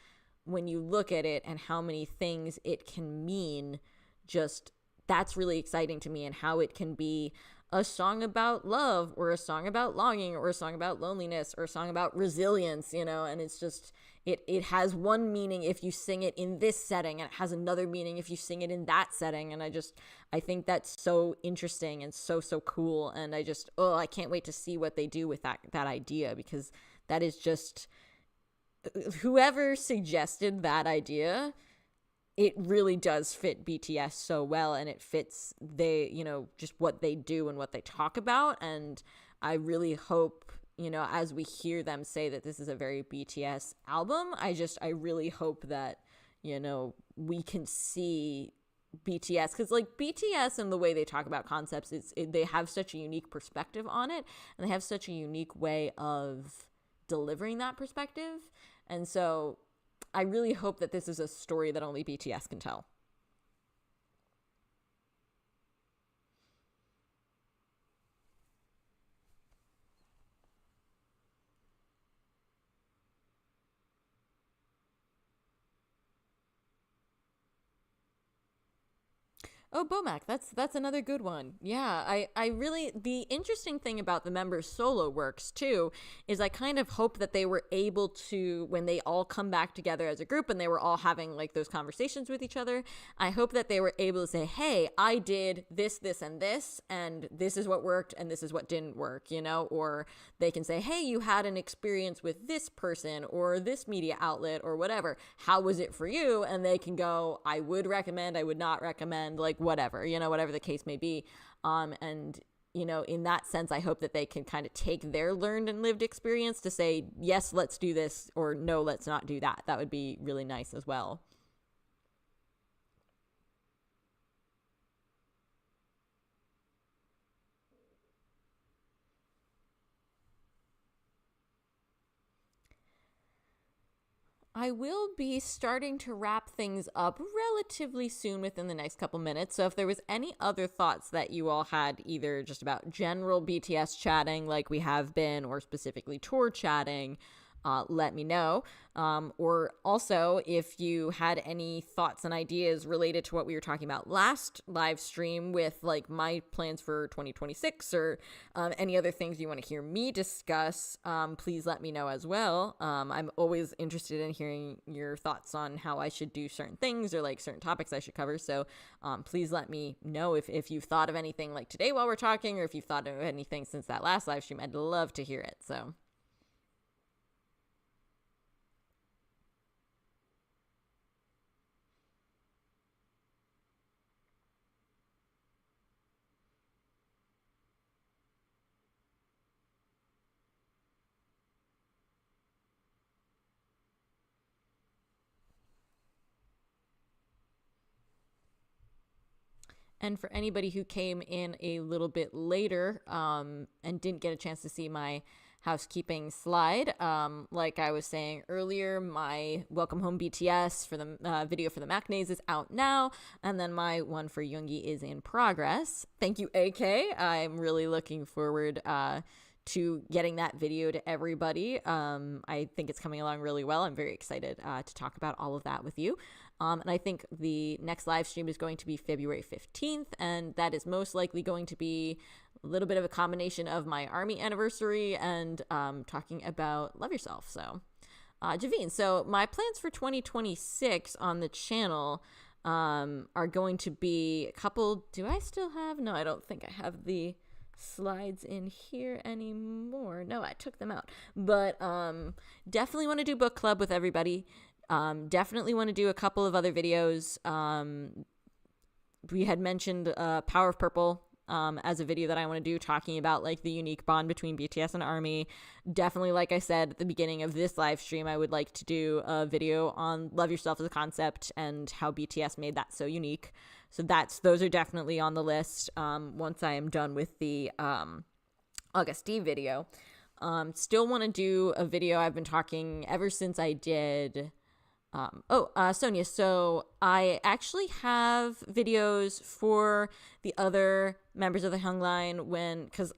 when you look at it and how many things it can mean, just that's really exciting to me, and how it can be a song about love or a song about longing or a song about loneliness or a song about resilience, you know, and it's just it has one meaning if you sing it in this setting, and it has another meaning if you sing it in that setting. And I think that's so interesting and so cool, and I can't wait to see what they do with that idea, because that is just, whoever suggested that idea, it really does fit BTS so well, and it fits just what they do and what they talk about. And I really hope, as we hear them say that this is a very BTS album, I really hope that, we can see BTS, because like BTS and the way they talk about concepts, they have such a unique perspective on it, and they have such a unique way of delivering that perspective. And so I really hope that this is a story that only BTS can tell. Oh, Bomac, that's another good one. Yeah, I really, the interesting thing about the members' solo works too is I kind of hope that they were able to, when they all come back together as a group and they were all having like those conversations with each other, I hope that they were able to say, hey, I did this, and this is what worked and this is what didn't work, or they can say, hey, you had an experience with this person or this media outlet or whatever. How was it for you? And they can go, I would recommend, I would not recommend, like whatever, whatever the case may be. And in that sense, I hope that they can kind of take their learned and lived experience to say, yes, let's do this, or no, let's not do that. That would be really nice as well. I will be starting to wrap things up relatively soon, within the next couple minutes. So if there was any other thoughts that you all had, either just about general BTS chatting like we have been, or specifically tour chatting, let me know. Or also, if you had any thoughts and ideas related to what we were talking about last live stream with like my plans for 2026, or any other things you want to hear me discuss, please let me know as well. I'm always interested in hearing your thoughts on how I should do certain things, or like certain topics I should cover. So please let me know if you've thought of anything like today while we're talking, or if you've thought of anything since that last live stream. I'd love to hear it. So And for anybody who came in a little bit later, and didn't get a chance to see my housekeeping slide, like I was saying earlier, my Welcome Home BTS for the video for the Machinays is out now, and then my one for Yoongi is in progress. Thank you, AK. I'm really looking forward to getting that video to everybody. I think it's coming along really well. I'm very excited to talk about all of that with you. And I think the next live stream is going to be February 15th, and that is most likely going to be a little bit of a combination of my ARMY anniversary and talking about Love Yourself. So, Javine, so my plans for 2026 on the channel are going to be a couple. Do I still have? No, I don't think I have the slides in here anymore. No, I took them out. But definitely want to do book club with everybody. Definitely want to do a couple of other videos. We had mentioned Power of Purple as a video that I want to do, talking about like the unique bond between BTS and ARMY. Definitely, like I said at the beginning of this live stream, I would like to do a video on Love Yourself as a concept and how BTS made that so unique. So those are definitely on the list once I am done with the August D video. Still want to do a video. I've been talking ever since I did... Sonia, so I actually have videos for the other members of the Hung Line because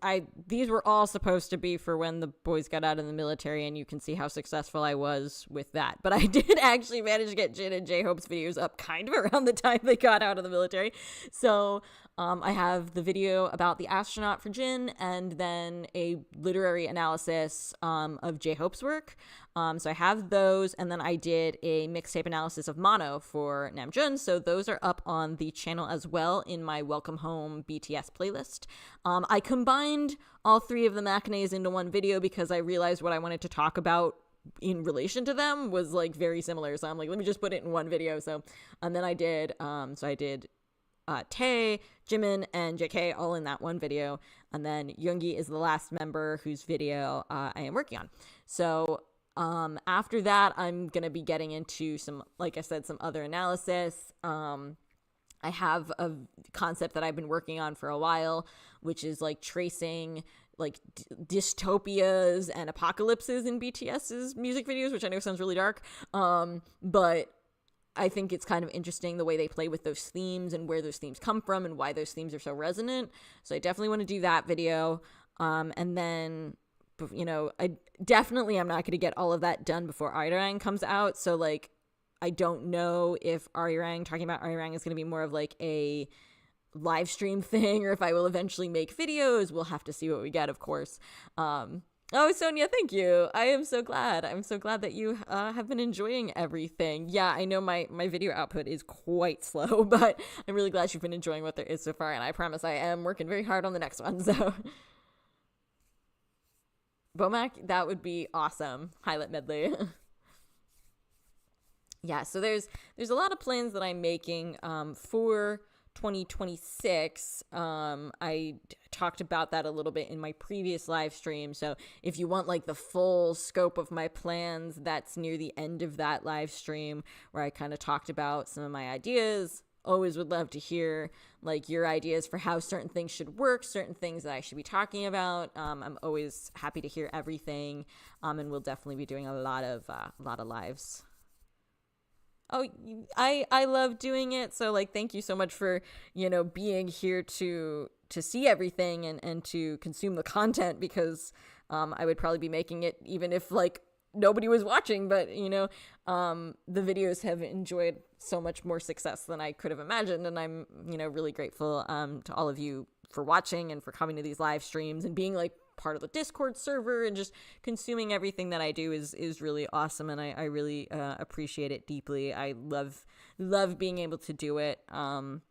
these were all supposed to be for when the boys got out of the military, and you can see how successful I was with that. But I did actually manage to get Jin and J-Hope's videos up kind of around the time they got out of the military. So I have the video about the astronaut for Jin, and then a literary analysis of J-Hope's work. So I have those, and then I did a mixtape analysis of Mono for Namjoon. So those are up on the channel as well in my Welcome Home BTS playlist. I combined all three of the machinaes into one video because I realized what I wanted to talk about in relation to them was like very similar. So I'm like, let me just put it in one video. So, and then I did, Tae, Jimin, and JK all in that one video. And then Yoongi is the last member whose video I am working on. So after that, I'm going to be getting into some, like I said, some other analysis. I have a concept that I've been working on for a while, which is like tracing like dystopias and apocalypses in BTS's music videos, which I know sounds really dark. But I think it's kind of interesting the way they play with those themes and where those themes come from and why those themes are so resonant. So I definitely want to do that video. And then, you know, I'm not going to get all of that done before Arirang comes out. So like, I don't know if talking about Arirang is going to be more of like a live stream thing, or if I will eventually make videos. We'll have to see what we get, of course. Oh, Sonia, thank you. I am so glad. I'm so glad that you have been enjoying everything. Yeah, I know my video output is quite slow, but I'm really glad you've been enjoying what there is so far, and I promise I am working very hard on the next one, so... Bomac, that would be awesome. Highlight medley. Yeah, so there's a lot of plans that I'm making for 2026. I talked about that a little bit in my previous live stream. So if you want like the full scope of my plans, that's near the end of that live stream where I kind of talked about some of my ideas. Always would love to hear like your ideas for how certain things should work, certain things that I should be talking about. I'm always happy to hear everything. And we'll definitely be doing a lot of lives. Oh, I love doing it. So like, thank you so much for, being here to see everything and to consume the content, because I would probably be making it even if like nobody was watching, but the videos have enjoyed so much more success than I could have imagined. And I'm, really grateful to all of you for watching and for coming to these live streams and being like part of the Discord server and just consuming everything that I do is really awesome. And I really appreciate it deeply. I love being able to do it. And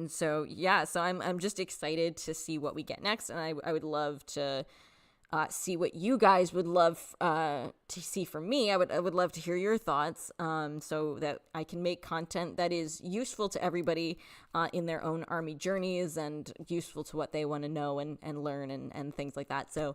so, yeah, so I'm just excited to see what we get next. And I would love to see what you guys would love to see from me. I would love to hear your thoughts so that I can make content that is useful to everybody in their own ARMY journeys and useful to what they want to know and learn and things like that. So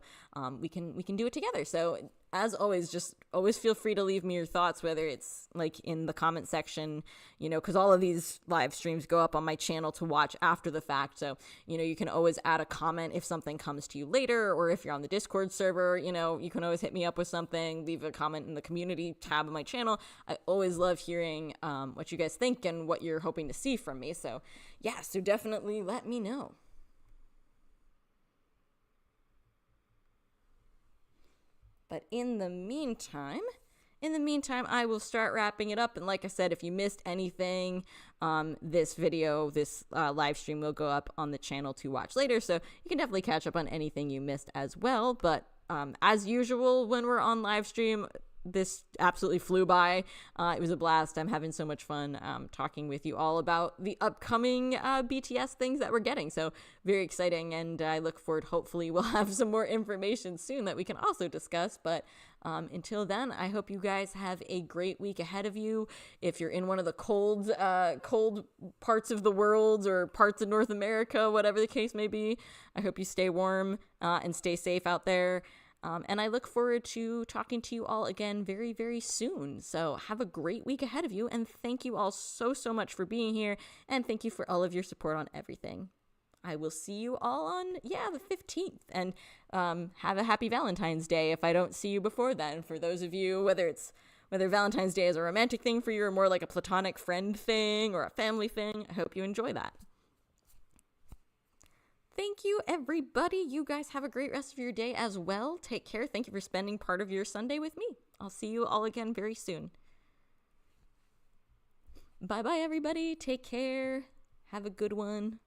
we can do it together. So as always, just always feel free to leave me your thoughts, whether it's like in the comment section, because all of these live streams go up on my channel to watch after the fact. So, you can always add a comment if something comes to you later, or if you're on the Discord server, you can always hit me up with something, leave a comment in the community tab of my channel. I always love hearing what you guys think and what you're hoping to see from me. So yeah, so definitely let me know. But in the meantime, I will start wrapping it up. And like I said, if you missed anything, this live stream will go up on the channel to watch later. So you can definitely catch up on anything you missed as well. But as usual, when we're on live stream, this absolutely flew by. It was a blast. I'm having so much fun talking with you all about the upcoming BTS things that we're getting. So very exciting, and I look forward. Hopefully we'll have some more information soon that we can also discuss. But until then, I hope you guys have a great week ahead of you. If you're in one of the cold parts of the world or parts of North America, whatever the case may be, I hope you stay warm and stay safe out there. And I look forward to talking to you all again very, very soon. So have a great week ahead of you. And thank you all so, so much for being here. And thank you for all of your support on everything. I will see you all on, the 15th. And have a happy Valentine's Day if I don't see you before then. For those of you, whether Valentine's Day is a romantic thing for you or more like a platonic friend thing or a family thing, I hope you enjoy that. Thank you, everybody. You guys have a great rest of your day as well. Take care. Thank you for spending part of your Sunday with me. I'll see you all again very soon. Bye-bye, everybody. Take care. Have a good one.